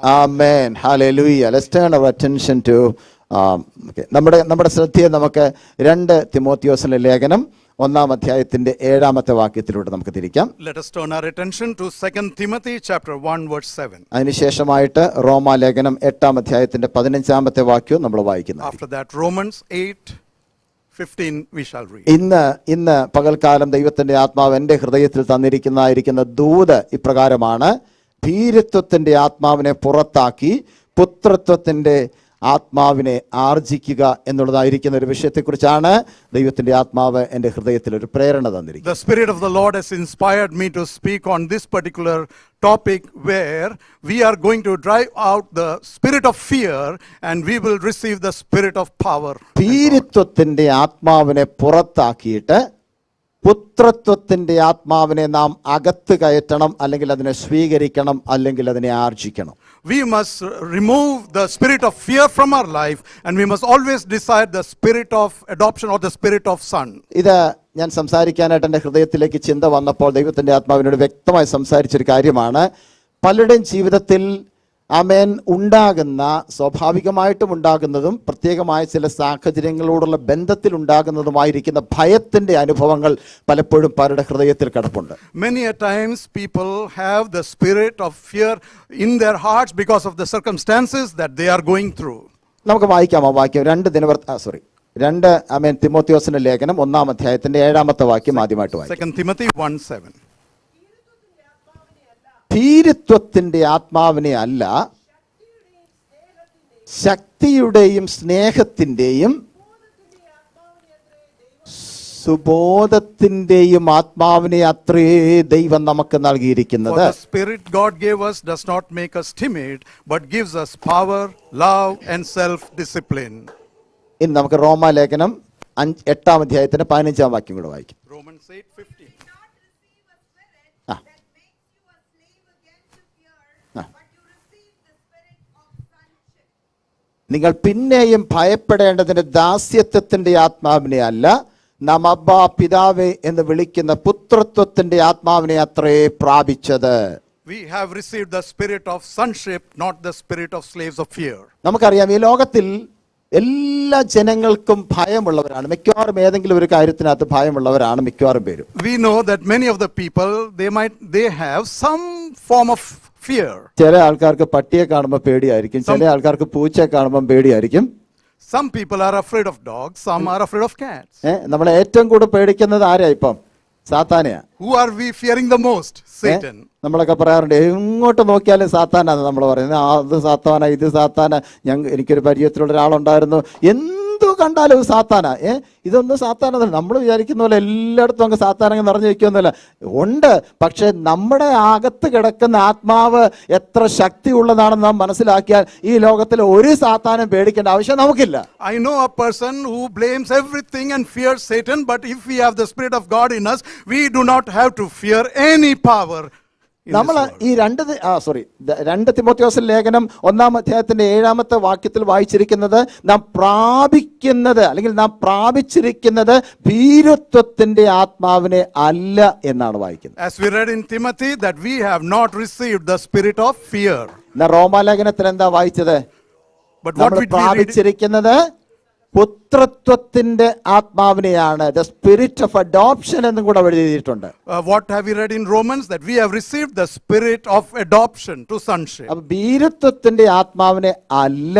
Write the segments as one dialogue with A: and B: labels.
A: Amen. Hallelujah. Let's turn our attention to നമ്മുടെ ശ്രദ്ധയെ നമുക്ക് 2 തിമോത്തിയോസിന്റെ ലേഖനം 1-ാം അധ്യായത്തിന്റെ 7-ാമത്തെ വാക്യത്തിലൂടെ നമുക്ക് തിരിക്കാം.
B: Let us turn our attention to 2 Timothy chapter 1 verse 7.
A: അതിനുശേഷമായിട്ട് റോമാലേഖനം 8-ാം അധ്യായത്തിന്റെ 15-ാമത്തെ വാക്യവും നമ്മൾ വായിക്കുന്നു.
B: After that Romans 8:15 we shall read.
A: ഇന്ന് പകൽക്കാലം ദൈവത്തിന്റെ ആത്മാവ് എൻ്റെ ഹൃദയത്തിൽ തന്നിരിക്കുന്ന ദൂത് ഇപ്രകാരമാണ്: ഭീരുത്വത്തിന്റെ ആത്മാവിനെ പുറത്താക്കി പുത്രത്വത്തിന്റെ ആത്മാവിനെ ആർജിക്കുക എന്നുള്ളതായിരിക്കുന്ന ഒരു വിഷയത്തെക്കുറിച്ചാണ് ദൈവത്തിന്റെ ആത്മാവ് എൻ്റെ ഹൃദയത്തിൽ ഒരു പ്രേരണ തന്നിരിക്കുന്നത്.
B: The Spirit of the Lord has inspired me to speak on this particular topic where we are going to drive out the spirit of fear and we will receive the spirit of power.
A: ഭീരുത്വത്തിന്റെ ആത്മാവിനെ പുറത്താക്കിയിട്ട് പുത്രത്വത്തിന്റെ ആത്മാവിനെ നാം അകത്ത് കയറ്റണം, അല്ലെങ്കിൽ അതിനെ സ്വീകരിക്കണം, അല്ലെങ്കിൽ അതിനെ ആർജിക്കണം.
B: We must remove the spirit of fear from our life and we must always desire the spirit of adoption or the spirit of son.
A: ഇത് ഞാൻ സംസാരിക്കാനായിട്ട് എൻ്റെ ഹൃദയത്തിലേക്ക് ചിന്ത വന്നപ്പോൾ ദൈവത്തിന്റെ ആത്മാവിനോട് വ്യക്തമായി സംസാരിച്ചൊരു കാര്യമാണ്. പലരുടെയും ജീവിതത്തിൽ സ്വാഭാവികമായിട്ടും ഉണ്ടാകുന്നതും പ്രത്യേകമായ ചില സാഹചര്യങ്ങളോടുള്ള ബന്ധത്തിൽ ഉണ്ടാകുന്നതുമായിരിക്കുന്ന ഭയത്തിന്റെ അനുഭവങ്ങൾ പലപ്പോഴും പലരുടെ ഹൃദയത്തിൽ കിടപ്പുണ്ട്.
B: Many a times people have the spirit of fear in their hearts because of the circumstances that they are going through.
A: നമുക്ക് വായിക്കാം ആ വാക്യം. 2 തിമോത്തിയോസിന്റെ ലേഖനം 1-ാം അധ്യായത്തിന്റെ 7-ാമത്തെ വാക്യം ആദ്യമായിട്ട് വായിക്കാം.
B: 2 Timothy 1:7.
A: ഭീരുത്വത്തിന്റെ ആത്മാവിനെ അല്ല, ശക്തിയുടെയും സ്നേഹത്തിന്റെയും സുബോധത്തിന്റെയും ആത്മാവിനെ അത്രേ ദൈവം നമുക്ക് നൽകിയിരിക്കുന്നത്.
B: The spirit God gave us does not make us timid but gives us power, love and self discipline.
A: ഇന്ന് നമുക്ക് റോമാലേഖനം 8-ാം അധ്യായത്തിന്റെ 15-ാം വാക്യം കൂടെ വായിക്കാം.
B: Romans 8:15.
A: നിങ്ങൾ പിന്നെയും ഭയപ്പെടേണ്ടതിന്റെ ദാസ്യത്വത്തിന്റെ ആത്മാവിനെ അല്ല, നാം അബ്ബാ പിതാവേ എന്ന് വിളിക്കുന്ന പുത്രത്വത്തിന്റെ ആത്മാവിനെ അത്രേ പ്രാപിച്ചത്.
B: We have received the spirit of sonship, not the spirit of slaves of fear.
A: നമുക്കറിയാം, ഈ ലോകത്തിൽ എല്ലാ ജനങ്ങൾക്കും ഭയമുള്ളവരാണ്. മിക്കവാറും ഏതെങ്കിലും ഒരു കാര്യത്തിനകത്ത് ഭയമുള്ളവരാണ് മിക്കവാറും പേരും.
B: We know that many of the people they have some form of fear.
A: ചില ആൾക്കാർക്ക് പട്ടിയെ കാണുമ്പോൾ പേടിയായിരിക്കും, ചില ആൾക്കാർക്ക് പൂച്ചയെ കാണുമ്പോൾ പേടിയായിരിക്കും.
B: Some people are afraid of dogs, some are afraid of cats.
A: നമ്മൾ ഏറ്റവും കൂടുതൽ പേടിക്കുന്നത് ആരാ? ഇപ്പം സാത്താനെയാ.
B: Who are we fearing the most? Satan.
A: നമ്മളൊക്കെ പറയാറുണ്ട്, എങ്ങോട്ട് നോക്കിയാലും സാത്താനാണ് നമ്മൾ പറയുന്നത്. അത് സാത്താന, ഇത് സാത്താന. എനിക്കൊരു പരിചയത്തിലുള്ള ഒരാളുണ്ടായിരുന്നു, എന്തു കണ്ടാലും സാത്താന. ഇതൊന്നും സാത്താനല്ല. നമ്മൾ വിചാരിക്കുന്ന പോലെ എല്ലായിടത്തും അങ്ങ് സാത്താനങ്ങ് നിറഞ്ഞു വയ്ക്കുന്നില്ല. ഉണ്ട്, പക്ഷെ നമ്മുടെ അകത്ത് കിടക്കുന്ന ആത്മാവ് എത്ര ശക്തി ഉള്ളതാണെന്ന് നാം മനസ്സിലാക്കിയാൽ ഈ ലോകത്തിൽ ഒരു സാത്താനും പേടിക്കേണ്ട ആവശ്യം നമുക്കില്ല.
B: I know a person who blames everything and fears Satan, but if we have the Spirit of God in us, we do not have to fear any power.
A: നമ്മൾ ഈ 2 തിമോത്തിയോസ് ലേഖനം 1-ാം അധ്യായത്തിന്റെ 7-ാമത്തെ വാക്യത്തിൽ വായിച്ചിരിക്കുന്നത് നാം പ്രാപിക്കുന്നത്, അല്ലെങ്കിൽ നാം പ്രാപിച്ചിരിക്കുന്നത് ഭീരുത്വത്തിന്റെ ആത്മാവിനെ അല്ല എന്നാണ് വായിക്കുന്നത്.
B: As we read in Timothy that we have not received the spirit of fear.
A: റോമാലേഖനത്തിൽ എന്താ വായിച്ചത്? നമ്മൾ പ്രാപിച്ചിരിക്കുന്നത് പുത്രത്വത്തിന്റെ ആത്മാവിനെയാണ്. ദ സ്പിരിറ്റ് ഓഫ് അഡോപ്ഷൻ എന്നും കൂടെ എഴുതിയിട്ടുണ്ട്.
B: What have we read in Romans? That we have received the spirit of adoption to sonship.
A: അപ്പോൾ ഭീരുത്വത്തിന്റെ ആത്മാവിനെ അല്ല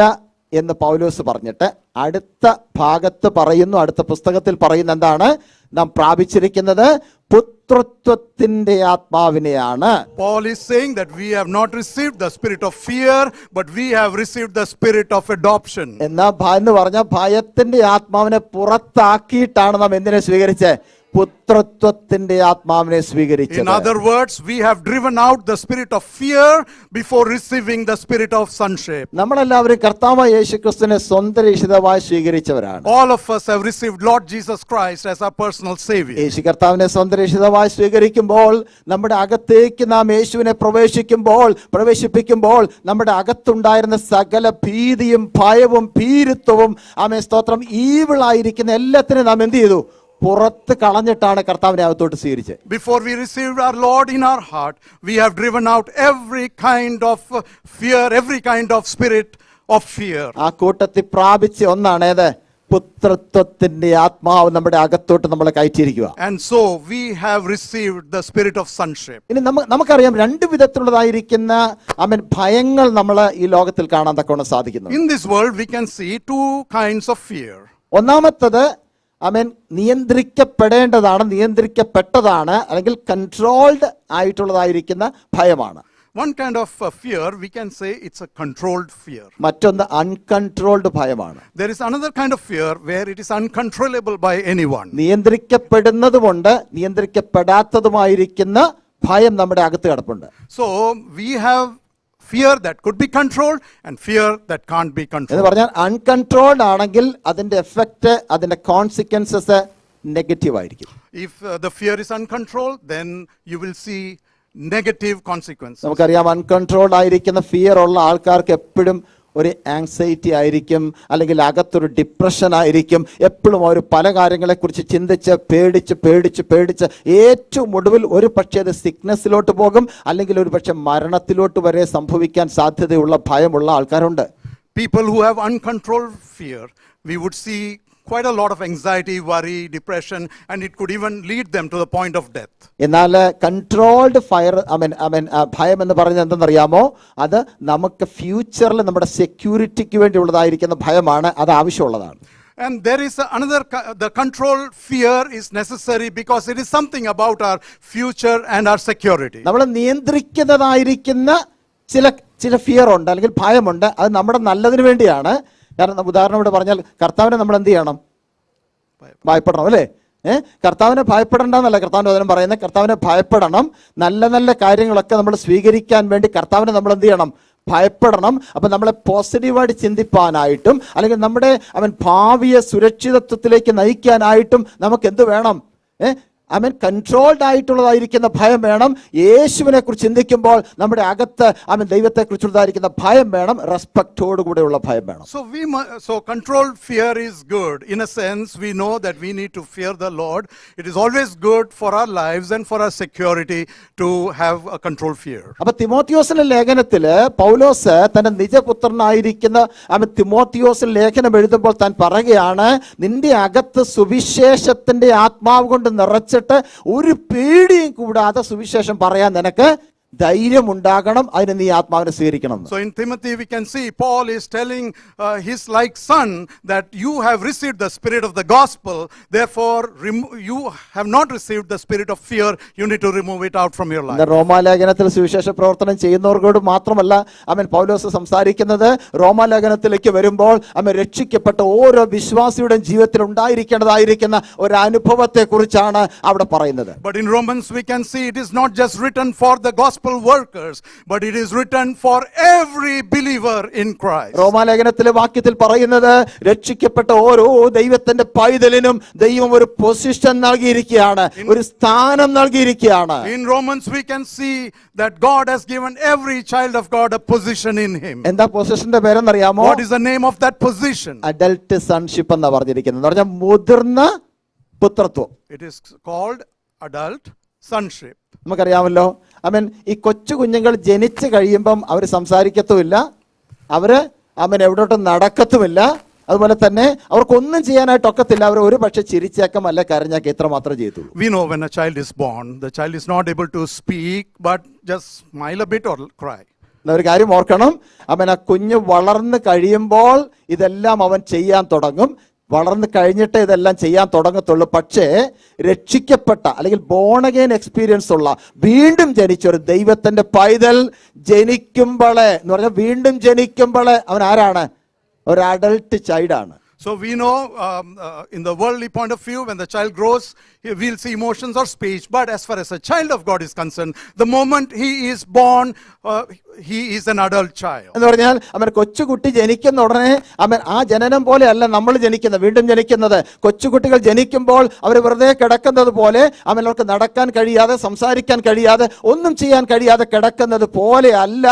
A: എന്ന് പൗലോസ് പറഞ്ഞിട്ട് അടുത്ത ഭാഗത്ത് പറയുന്നു, അടുത്ത പുസ്തകത്തിൽ പറയുന്ന എന്താണ്? നാം പ്രാപിച്ചിരിക്കുന്നത് പുത്രത്വത്തിന്റെ ആത്മാവിനെയാണ്.
B: Paul is saying that we have not received the spirit of fear but we have received the spirit of adoption.
A: എന്ന് പറഞ്ഞാൽ ഭയത്തിന്റെ ആത്മാവിനെ പുറത്താക്കിയിട്ടാണ് നാം എന്തിനെ സ്വീകരിച്ചത്? പുത്രത്വത്തിന്റെ ആത്മാവിനെ സ്വീകരിച്ചത്.
B: In other words, we have driven out the spirit of fear before receiving the spirit of sonship.
A: നമ്മളെല്ലാവരും കർത്താവായ യേശുക്രിസ്തുവിനെ സ്വന്തം രക്ഷിതാവായി സ്വീകരിച്ചവരാണ്.
B: All of us have received Lord Jesus Christ as our personal savior.
A: യേശു കർത്താവിനെ സ്വന്തം രക്ഷിതാവായി സ്വീകരിക്കുമ്പോൾ, നമ്മുടെ അകത്തേക്ക് നാം യേശുവിനെ പ്രവേശിപ്പിക്കുമ്പോൾ നമ്മുടെ അകത്തുണ്ടായിരുന്ന സകല ഭീതിയും ഭയവും ഭീരുത്വവും സ്തോത്രം ഈവിളായിരിക്കുന്ന എല്ലാത്തിനും നാം എന്ത് ചെയ്തു? പുറത്ത് കളഞ്ഞിട്ടാണ് കർത്താവിനെ അകത്തോട്ട് സ്വീകരിച്ചത്.
B: Before we received our Lord in our heart, we have driven out every kind of fear, every kind of spirit of fear.
A: ആ കൂട്ടത്തിൽ പ്രാപിച്ച ഒന്നാണ് ഏത്? പുത്രത്വത്തിന്റെ ആത്മാവ് നമ്മുടെ അകത്തോട്ട് നമ്മളെ കയറ്റിയിരിക്കുക.
B: And so we have received the spirit of sonship.
A: ഇനി നമുക്കറിയാം രണ്ട് വിധത്തിലുള്ളതായിരിക്കുന്ന ഭയങ്ങൾ നമ്മൾ ഈ ലോകത്തിൽ കാണാൻ തക്കവണ്ണം സാധിക്കുന്നു.
B: In this world we can see two kinds of fear.
A: ഒന്നാമത്തത് നിയന്ത്രിക്കപ്പെടേണ്ടതാണ്, നിയന്ത്രിക്കപ്പെട്ടതാണ്, അല്ലെങ്കിൽ കൺട്രോൾഡ് ആയിട്ടുള്ളതായിരിക്കുന്ന ഭയമാണ്.
B: One kind of fear, we can say it's a controlled fear.
A: മറ്റൊന്ന് അൺകൺട്രോൾഡ് ഭയമാണ്.
B: There is another kind of fear where it is uncontrollable by anyone.
A: നിയന്ത്രിക്കപ്പെടുന്നതുമുണ്ട്, നിയന്ത്രിക്കപ്പെടാത്തതുമായിരിക്കുന്ന ഭയം നമ്മുടെ അകത്ത് കിടപ്പുണ്ട്.
B: So we have fear that could be controlled and fear that can't be
A: എന്ന്
B: controlled.
A: പറഞ്ഞാൽ uncontrolled ആണെങ്കിൽ അതിന്റെ എഫക്റ്റ്, അതിന്റെ കോൺസിക്വൻസസ് നെഗറ്റീവ് ആയിരിക്കും.
B: If the fear is uncontrolled, then you will see negative consequences.
A: നമുക്കറിയാം അൺകൺട്രോൾഡ് ആയിരിക്കുന്ന ഫിയർ ഉള്ള ആൾക്കാർക്ക് എപ്പോഴും ഒരു ആങ്സൈറ്റി ആയിരിക്കും, അല്ലെങ്കിൽ അകത്തൊരു ഡിപ്രഷൻ ആയിരിക്കും. എപ്പോഴും അവർ പല കാര്യങ്ങളെക്കുറിച്ച് ചിന്തിച്ച് പേടിച്ച് പേടിച്ച് പേടിച്ച് ഏറ്റവും ഒടുവിൽ ഒരു പക്ഷേ അത് സിക്നസ്സിലോട്ട് പോകും, അല്ലെങ്കിൽ ഒരു പക്ഷേ മരണത്തിലോട്ട് വരെ സംഭവിക്കാൻ സാധ്യതയുള്ള ഭയമുള്ള ആൾക്കാരുണ്ട്.
B: People who have uncontrolled fear, we would see quite a lot of anxiety, worry, depression, and it could even lead them to the point of death.
A: എന്നാൽ കൺട്രോൾഡ് ഭയം എന്ന് പറഞ്ഞാൽ എന്തെന്നറിയാമോ? അത് നമുക്ക് ഫ്യൂച്ചറിൽ നമ്മുടെ സെക്യൂരിറ്റിക്ക് വേണ്ടിയുള്ളതായിരിക്കുന്ന ഭയമാണ്, അത് ആവശ്യമുള്ളതാണ്.
B: And there is the control fear is necessary because it is something about our future and our security.
A: നമ്മൾ നിയന്ത്രിക്കുന്നതായിരിക്കുന്ന ചില ഫിയർ ഉണ്ട്, അല്ലെങ്കിൽ ഭയമുണ്ട്. അത് നമ്മുടെ നല്ലതിന് വേണ്ടിയാണ്. കാരണം ഉദാഹരണം ഇവിടെ പറഞ്ഞാൽ കർത്താവിനെ നമ്മൾ എന്ത് ചെയ്യണം? ഭയപ്പെടണം, അല്ലേ? കർത്താവിനെ ഭയപ്പെടണ്ടെന്നല്ല കർത്താവിന്റെ വചനം പറയുന്നത്. കർത്താവിനെ ഭയപ്പെടണം. നല്ല നല്ല കാര്യങ്ങളൊക്കെ നമ്മൾ സ്വീകരിക്കാൻ വേണ്ടി കർത്താവിനെ നമ്മൾ എന്ത് ചെയ്യണം? ഭയപ്പെടണം. അപ്പൊ നമ്മളെ പോസിറ്റീവായിട്ട് ചിന്തിപ്പാനായിട്ടും, അല്ലെങ്കിൽ നമ്മുടെ ഭാവിയെ സുരക്ഷിതത്വത്തിലേക്ക് നയിക്കാനായിട്ടും നമുക്ക് എന്ത് വേണം? കൺട്രോൾഡ് ആയിട്ടുള്ളതായിരിക്കുന്ന ഭയം വേണം. യേശുവിനെ കുറിച്ച് ചിന്തിക്കുമ്പോൾ നമ്മുടെ അകത്ത് ദൈവത്തെ കുറിച്ചുള്ളതായിരിക്കുന്ന ഭയം വേണം, റെസ്പെക്റ്റോട് കൂടെയുള്ള ഭയം വേണം.
B: So controlled fear is good. In a sense, we know that we need to fear the Lord. It is always good for our lives and for our security to have a controlled fear.
A: അപ്പൊ തിമോത്തിയോസിന്റെ ലേഖനത്തില് പൗലോസ് തന്റെ നിജപുത്രനായിരിക്കുന്ന തിമോത്തിയോസിന്റെ ലേഖനം എഴുതുമ്പോൾ താൻ പറയുകയാണ്, നിന്റെ അകത്ത് സുവിശേഷത്തിന്റെ ആത്മാവ് കൊണ്ട് നിറച്ച് ഒരു പേടിയും കൂടാതെ സുവിശേഷം പറയാൻ നിനക്ക് ധൈര്യം ഉണ്ടാകണം. അതിന് നീ ആത്മാവിനെ സ്വീകരിക്കണം.
B: So in Timothy we can see Paul is telling his like son that you have received the spirit of the gospel, therefore you have not received the spirit of fear. You need to remove it out from your life.
A: റോമാലേഖനത്തിൽ സുവിശേഷ പ്രവർത്തനം ചെയ്യുന്നവരോട് മാത്രമല്ല പൗലോസ് സംസാരിക്കുന്നത്. റോമാലേഖനത്തിലേക്ക് വരുമ്പോൾ രക്ഷിക്കപ്പെട്ട ഓരോ വിശ്വാസിയുടെയും ജീവിതത്തിൽ ഉണ്ടായിരിക്കേണ്ടതായിരിക്കുന്ന ഒരു അനുഭവത്തെ കുറിച്ചാണ് അവിടെ പറയുന്നത്.
B: But in Romans we can see it is not just written for the gospel workers, but it is written for every believer in Christ.
A: റോമാലേഖനത്തിലെ വാക്യത്തിൽ പറയുന്നത് രക്ഷിക്കപ്പെട്ട ഓരോ ദൈവത്തിന്റെ പൈതലിനും ദൈവം ഒരു പൊസിഷൻ നൽകിയിരിക്കുകയാണ്, ഒരു സ്ഥാനം നൽകിയിരിക്കുകയാണ്.
B: In Romans we can see that God has given every child of God a position in him.
A: എന്താ പൊസിഷന്റെ പേരെന്നറിയാമോ?
B: What is the name of that position?
A: Adult sonship എന്നാ പറഞ്ഞിരിക്കുന്നത്. എന്ന് പറഞ്ഞാൽ മുതിർന്ന പുത്രത്വം.
B: It is called adult sonship.
A: നമുക്കറിയാമല്ലോ, ഈ കൊച്ചു കുഞ്ഞുങ്ങൾ ജനിച്ചു കഴിയുമ്പം അവർ സംസാരിക്കത്തുമില്ല, അവര് എവിടോട്ടും നടക്കത്തുമില്ല. അതുപോലെ തന്നെ അവർക്കൊന്നും ചെയ്യാനായിട്ടൊക്കത്തില്ല. അവർ ഒരു പക്ഷെ ചിരിച്ചേക്കം അല്ല കരഞ്ഞാൽ ഇത്ര മാത്രമേ ചെയ്തു.
B: We know when a child is born, the child is not able to speak but just smile a bit or cry.
A: ഒരു കാര്യം ഓർക്കണം, ആ കുഞ്ഞ് വളർന്നു കഴിയുമ്പോൾ ഇതെല്ലാം അവൻ ചെയ്യാൻ തുടങ്ങും. വളർന്നു കഴിഞ്ഞിട്ട് ഇതെല്ലാം ചെയ്യാൻ തുടങ്ങത്തുള്ളൂ. പക്ഷേ രക്ഷിക്കപ്പെട്ട അല്ലെങ്കിൽ ബോൺ അഗൈൻ എക്സ്പീരിയൻസ് ഉള്ള വീണ്ടും ജനിച്ച ഒരു ദൈവത്തിന്റെ പൈതൽ ജനിക്കുമ്പോളെ എന്ന് പറഞ്ഞാൽ വീണ്ടും ജനിക്കുമ്പോളെ അവൻ ആരാണ്? ഒരു adult ചൈൽഡാണ്.
B: So we know in the worldly point of view, when the child grows, we'll see emotions or speech. But as far as a child of God is concerned, the moment he is born, he is an adult child.
A: എന്ന് പറഞ്ഞാൽ അവൻ കൊച്ചുകുട്ടി ജനിക്കുന്ന ഉടനെ അവൻ ആ ജനനം പോലെ അല്ല നമ്മൾ ജനിക്കുന്നത്, വീണ്ടും ജനിക്കുന്നത്. കൊച്ചുകുട്ടികൾ ജനിക്കുമ്പോൾ അവർ വെറുതെ കിടക്കുന്നത് പോലെ, അവർക്ക് നടക്കാൻ കഴിയാതെ, സംസാരിക്കാൻ കഴിയാതെ, ഒന്നും ചെയ്യാൻ കഴിയാതെ കിടക്കുന്നത് പോലെ അല്ല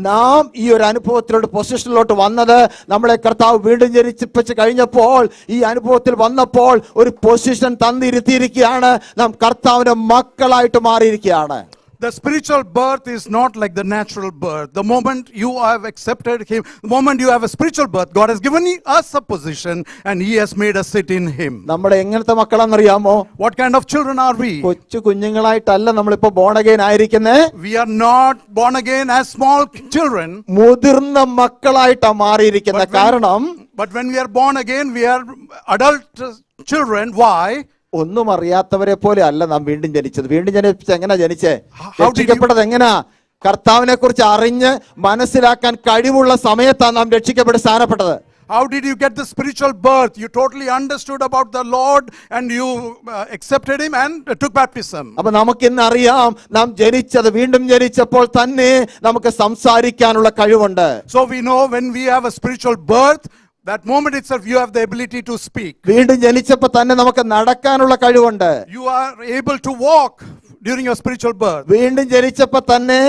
A: നാം ഈ ഒരു അനുഭവത്തിലോട്ട്, പൊസിഷനിലോട്ട് വന്നത്. നമ്മളെ കർത്താവ് വീണ്ടും ജനിപ്പിച്ച് കഴിഞ്ഞപ്പോൾ, ഈ അനുഭവത്തിൽ വന്നപ്പോൾ ഒരു പൊസിഷൻ തന്നിരുത്തിയിരിക്കുകയാണ്. നാം കർത്താവിന്റെ മക്കളായിട്ട് മാറിയിരിക്കുകയാണ്.
B: The spiritual birth is not like the natural birth. The moment you have accepted him, the moment you have a spiritual birth, God has given us a position and he has made us sit in him.
A: നമ്മൾ എങ്ങനത്തെ മക്കളാണെന്നറിയാമോ?
B: What kind of children are we?
A: കൊച്ചു കുഞ്ഞുങ്ങളായിട്ടല്ല നമ്മളിപ്പോ born again ആയിരിക്കുന്നേ.
B: We are not born again as small children.
A: മുതിർന്ന മക്കളായിട്ടാണ് മാറിയിരിക്കുന്നത്. കാരണം
B: But when we are born again, we are adult children. Why?
A: ഒന്നും അറിയാത്തവരെ പോലെ അല്ല നാം വീണ്ടും ജനിച്ചത്. വീണ്ടും ജനിച്ചത് എങ്ങനെയാ ജനിച്ചേ?
B: How did you-
A: രക്ഷിക്കപ്പെട്ടത് എങ്ങനാ? കർത്താവിനെ കുറിച്ച് അറിഞ്ഞ് മനസ്സിലാക്കാൻ കഴിവുള്ള സമയത്താണ് നാം രക്ഷിക്കപ്പെട്ട് സ്ഥാനപ്പെട്ടത്.
B: How did you get the spiritual birth? You totally understood about the Lord and you accepted him and took baptism.
A: അപ്പൊ നമുക്കിന്ന് അറിയാം, നാം ജനിച്ചത്, വീണ്ടും ജനിച്ചപ്പോൾ തന്നെ നമുക്ക് സംസാരിക്കാനുള്ള കഴിവുണ്ട്.
B: So we know when we have a spiritual birth, that moment itself you have the ability to speak.
A: വീണ്ടും ജനിച്ചപ്പോൾ തന്നെ നമുക്ക് നടക്കാനുള്ള കഴിവുണ്ട്.
B: You are able to walk during your spiritual birth.
A: വീണ്ടും ജനിച്ചപ്പോൾ തന്നെ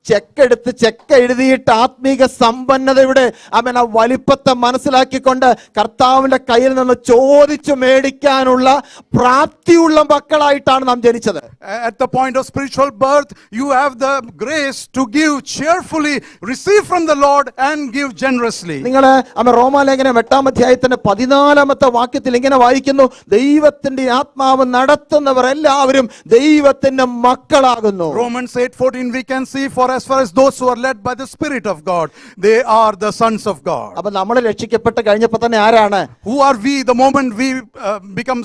A: ചെക്ക് എഴുതിയിട്ട് ആത്മീക സമ്പന്നതയുടെ അവൻ ആ വലിപ്പത്തെ മനസ്സിലാക്കിക്കൊണ്ട് കർത്താവിന്റെ കയ്യിൽ നിന്ന് ചോദിച്ചു മേടിക്കാനുള്ള പ്രാപ്തിയുള്ള മക്കളായിട്ടാണ് നാം ജനിച്ചത്.
B: At the point of spiritual birth, you have the grace to give cheerfully, receive from the Lord and give generously.
A: നിങ്ങൾ റോമാലേഖനം 8-ാം അധ്യായത്തിന്റെ 14-ാമത്തെ വാക്യത്തിൽ ഇങ്ങനെ വായിക്കുന്നു, ദൈവത്തിന്റെ ആത്മാവ് നടത്തുന്നവർ എല്ലാവരും ദൈവത്തിന്റെ മക്കളാകുന്നു.
B: Romans 8:14 we can see, for as far as those who are led by the Spirit of God, they are the sons of God.
A: അപ്പൊ നമ്മൾ രക്ഷിക്കപ്പെട്ട് കഴിഞ്ഞപ്പോൾ തന്നെ ആരാണ്?
B: Who are we the moment we become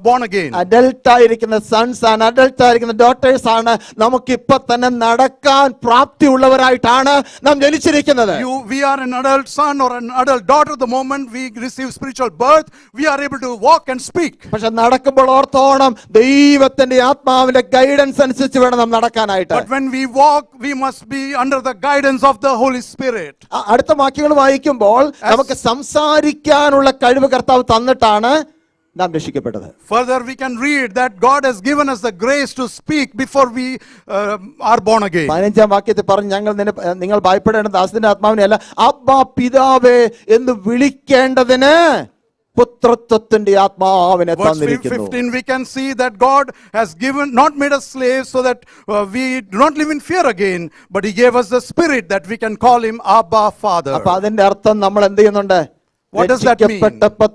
B: born again?
A: Adult ആയിരിക്കുന്ന sons ആണ്, adult ആയിരിക്കുന്ന daughters ആണ്. നമുക്ക് ഇപ്പൊ തന്നെ നടക്കാൻ പ്രാപ്തിയുള്ളവരായിട്ടാണ് നാം ജനിച്ചിരിക്കുന്നത്.
B: We are an adult son or an adult daughter. The moment we receive spiritual birth, we are able to walk and speak.
A: പക്ഷെ നടക്കുമ്പോൾ ഓർത്തോണം, ദൈവത്തിന്റെ ആത്മാവിന്റെ ഗൈഡൻസ് അനുസരിച്ച് വേണം നാം നടക്കാനായിട്ട്.
B: But when we walk, we must be under the guidance of the Holy Spirit.
A: അടുത്ത വാക്യങ്ങൾ വായിക്കുമ്പോൾ നമുക്ക് സംസാരിക്കാനുള്ള കഴിവ് കർത്താവ് തന്നിട്ടാണ് നാം രക്ഷിക്കപ്പെട്ടത്.
B: Further we can read that God has given us the grace to speak before we are born again.
A: 15-ാം വാക്യത്തിൽ പറഞ്ഞു, നിങ്ങൾ ഭയപ്പെടേണ്ട ദാസന്റെ ആത്മാവിനെ അല്ല, അബ്ബാ പിതാവേ എന്ന് വിളിക്കേണ്ടതിന് പുത്രത്വത്തിന്റെ ആത്മാവിനെ തന്നിരിക്കുന്നു.
B: 15 we can see that God has not made us slaves so that we do not live in fear again, but he gave us the Spirit that we can call him Abba Father.
A: അപ്പൊ അതിന്റെ അർത്ഥം നമ്മൾ എന്ത് ചെയ്യുന്നുണ്ട്?
B: What does that mean?
A: രക്ഷിക്കപ്പെട്ടപ്പോ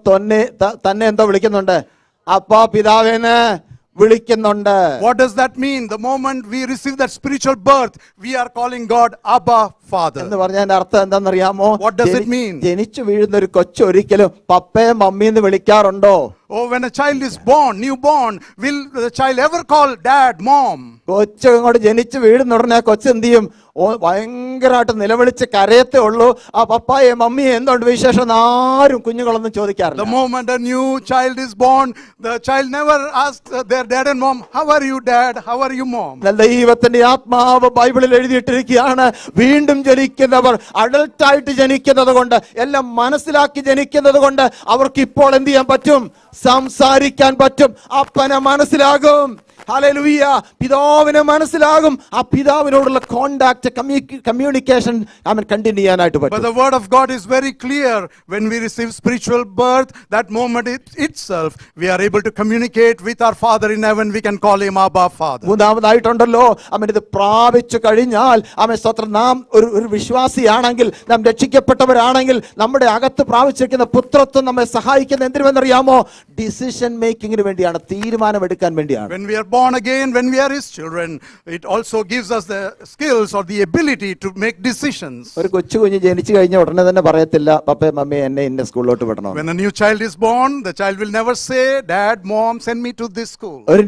A: തന്നെ എന്തോ വിളിക്കുന്നുണ്ട്? അപ്പാ പിതാവേന്ന് വിളിക്കുന്നുണ്ട്.
B: What does that mean? The moment we receive that spiritual birth, we are calling God Abba Father.
A: എന്ന് പറഞ്ഞതിന്റെ അർത്ഥം എന്താണെന്നറിയാമോ?
B: What does it mean?
A: ജനിച്ചു വീഴുന്ന ഒരു കൊച്ചു ഒരിക്കലും പപ്പയെ മമ്മി എന്ന് വിളിക്കാറുണ്ടോ?
B: Oh, when a child is born, newborn, will the child ever call dad, mom?
A: കൊച്ചു ഇങ്ങോട്ട് ജനിച്ചു വീഴുന്ന ഉടനെ കൊച്ചു എന്ത് ചെയ്യും? ഭയങ്കരമായിട്ട് നിലവിളിച്ച് കരയത്തേ ഉള്ളൂ. ആ പപ്പായെ മമ്മിയെ എന്തുകൊണ്ട് വിശേഷം ആരും കുഞ്ഞുങ്ങളൊന്നും ചോദിക്കാറില്ല.
B: The moment a new child is born, the child never asks their dad and mom, how are you dad, how are you mom?
A: ദൈവത്തിന്റെ ആത്മാവ് ബൈബിളിൽ എഴുതിയിട്ടിരിക്കുകയാണ്, വീണ്ടും ജനിക്കുന്നവർ അഡൽട്ടായിട്ട് ജനിക്കുന്നത് കൊണ്ട്, എല്ലാം മനസ്സിലാക്കി ജനിക്കുന്നത് കൊണ്ട് അവർക്ക് ഇപ്പോൾ എന്ത് ചെയ്യാൻ പറ്റും? സംസാരിക്കാൻ പറ്റും. അപ്പനെ മനസ്സിലാകും. ഹല്ലേലൂയ. പിതാവിനെ മനസ്സിലാകും. ആ പിതാവിനോടുള്ള കോണ്ടാക്ട്, കമ്മ്യൂണിക്കേഷൻ അവൻ കണ്ടിന്യൂ ചെയ്യാനായിട്ട് പറ്റും.
B: But the word of God is very clear. When we receive spiritual birth, that moment itself we are able to communicate with our Father in heaven. We can call him Abba Father.
A: മൂന്നാമതായിട്ടുണ്ടല്ലോ, അവൻ ഇത് പ്രാപിച്ചു കഴിഞ്ഞാൽ, അവൻ സ്വത്രം നാം ഒരു വിശ്വാസിയാണെങ്കിൽ, നാം രക്ഷിക്കപ്പെട്ടവരാണെങ്കിൽ, നമ്മുടെ അകത്ത് പ്രാപിച്ചിരിക്കുന്ന പുത്രത്വം നമ്മെ സഹായിക്കുന്ന എന്തിനുമെന്നറിയാമോ? ഡിസിഷൻ മേക്കിങ്ങിന് വേണ്ടിയാണ്, തീരുമാനമെടുക്കാൻ വേണ്ടിയാണ്.
B: When we are born again, when we are his children, it also gives us the skills or the ability to make decisions.
A: ഒരു കൊച്ചു കുഞ്ഞ് ജനിച്ചു കഴിഞ്ഞ ഉടനെ തന്നെ പറയത്തില്ല, പപ്പേ മമ്മി എന്നെ ഇന്ന സ്കൂളിലോട്ട് വിടണം.
B: When a new child is born, the child will never say, dad, mom, send me to this school.
A: ഒരു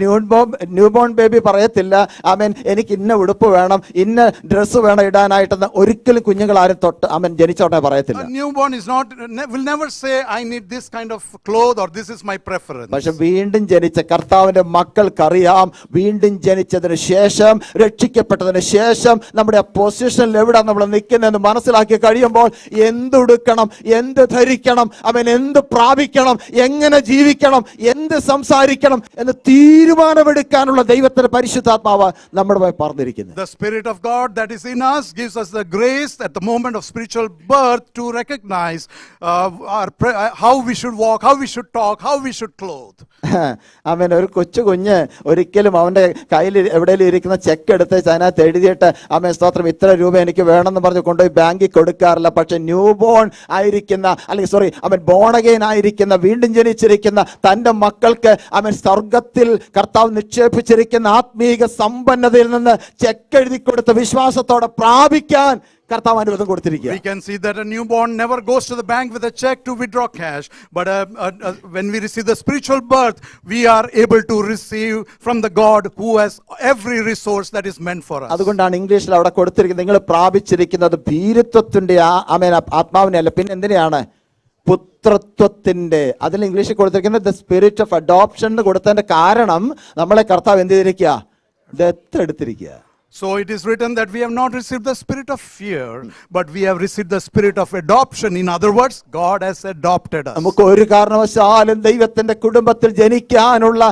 A: ന്യൂ ബോൺ ബേബി പറയത്തില്ല, അവൻ എനിക്ക് ഇന്ന ഉടുപ്പ് വേണം, ഇന്ന ഡ്രസ്സ് വേണം ഇടാനായിട്ടെന്ന് ഒരിക്കലും കുഞ്ഞുങ്ങൾ ആരും തൊട്ട് അവൻ ജനിച്ചോട്ടെ പറയത്തില്ല.
B: A newborn will never say, I need this kind of clothes or this is my preference.
A: പക്ഷെ വീണ്ടും ജനിച്ച കർത്താവിന്റെ മക്കൾക്കറിയാം, എല്ലാം വീണ്ടും ജനിച്ചതിന് ശേഷം, രക്ഷിക്കപ്പെട്ടതിന് ശേഷം നമ്മുടെ പൊസിഷനിൽ എവിടെ നമ്മൾ നിൽക്കുന്നതെന്ന് മനസ്സിലാക്കി കഴിയുമ്പോൾ എന്തുടുക്കണം, എന്ത് ധരിക്കണം, അവൻ എന്ത് പ്രാപിക്കണം, എങ്ങനെ ജീവിക്കണം, എന്ത് സംസാരിക്കണം എന്ന് തീരുമാനമെടുക്കാനുള്ള ദൈവത്തിന്റെ പരിശുദ്ധാത്മാവ് നമ്മുടെ പറഞ്ഞിരിക്കുന്നത്.
B: The Spirit of God that is in us gives us the grace at the moment of spiritual birth to recognize how we should walk, how we should talk, how we should clothe.
A: അവൻ ഒരു കൊച്ചു കുഞ്ഞ് ഒരിക്കലും അവന്റെ കയ്യിൽ എവിടെയെങ്കിലും ഇരിക്കുന്ന check എടുത്ത് അതിനകത്ത് എഴുതിയിട്ട് അവൻ സ്തോത്രം ഇത്ര രൂപ എനിക്ക് വേണമെന്ന് പറഞ്ഞ് കൊണ്ടുപോയി ബാങ്കിൽ കൊടുക്കാറില്ല. പക്ഷെ ന്യൂ ബോൺ ആയിരിക്കുന്ന, അല്ലെങ്കിൽ അവൻ ബോൺ അഗെയിൻ ആയിരിക്കുന്ന, വീണ്ടും ജനിച്ചിരിക്കുന്ന തന്റെ മക്കൾക്ക് അവൻ സ്വർഗത്തിൽ കർത്താവ് നിക്ഷേപിച്ചിരിക്കുന്ന ആത്മീക സമ്പന്നതയിൽ നിന്ന് ചെക്ക് എഴുതി കൊടുത്ത് വിശ്വാസത്തോടെ പ്രാപിക്കാൻ കർത്താവ് അനുവാദം കൊടുത്തിരിക്കുക.
B: We can see that a newborn never goes to the bank with a check to withdraw cash, but when we receive the spiritual birth, we are able to receive from the God who has every resource that is meant for us.
A: അതുകൊണ്ടാണ് ഇംഗ്ലീഷിൽ അവിടെ കൊടുത്തിരിക്കുന്നത്, നിങ്ങൾ പ്രാപിച്ചിരിക്കുന്നത് ഭീരുത്വത്തിന്റെ ആത്മാവിനെ അല്ല, പിന്നെ എന്തിനെയാണ്? പുത്രത്വത്തിന്റെ. അതിൽ ഇംഗ്ലീഷിൽ കൊടുത്തിരിക്കുന്നത് ദ സ്പിരിറ്റ് ഓഫ് അഡോപ്ഷൻ എന്ന് കൊടുത്തതിന്റെ കാരണം നമ്മളെ കർത്താവ് എന്ത് ചെയ്തിരിക്കുക? ദത്തെടുത്തിരിക്കുക.
B: So it is written that we have not received the spirit of fear, but we have received the spirit of adoption. In other words, God has adopted us.
A: നമുക്ക് ഒരു കാരണവശാലും ദൈവത്തിന്റെ കുടുംബത്തിൽ ജനിക്കാനുള്ള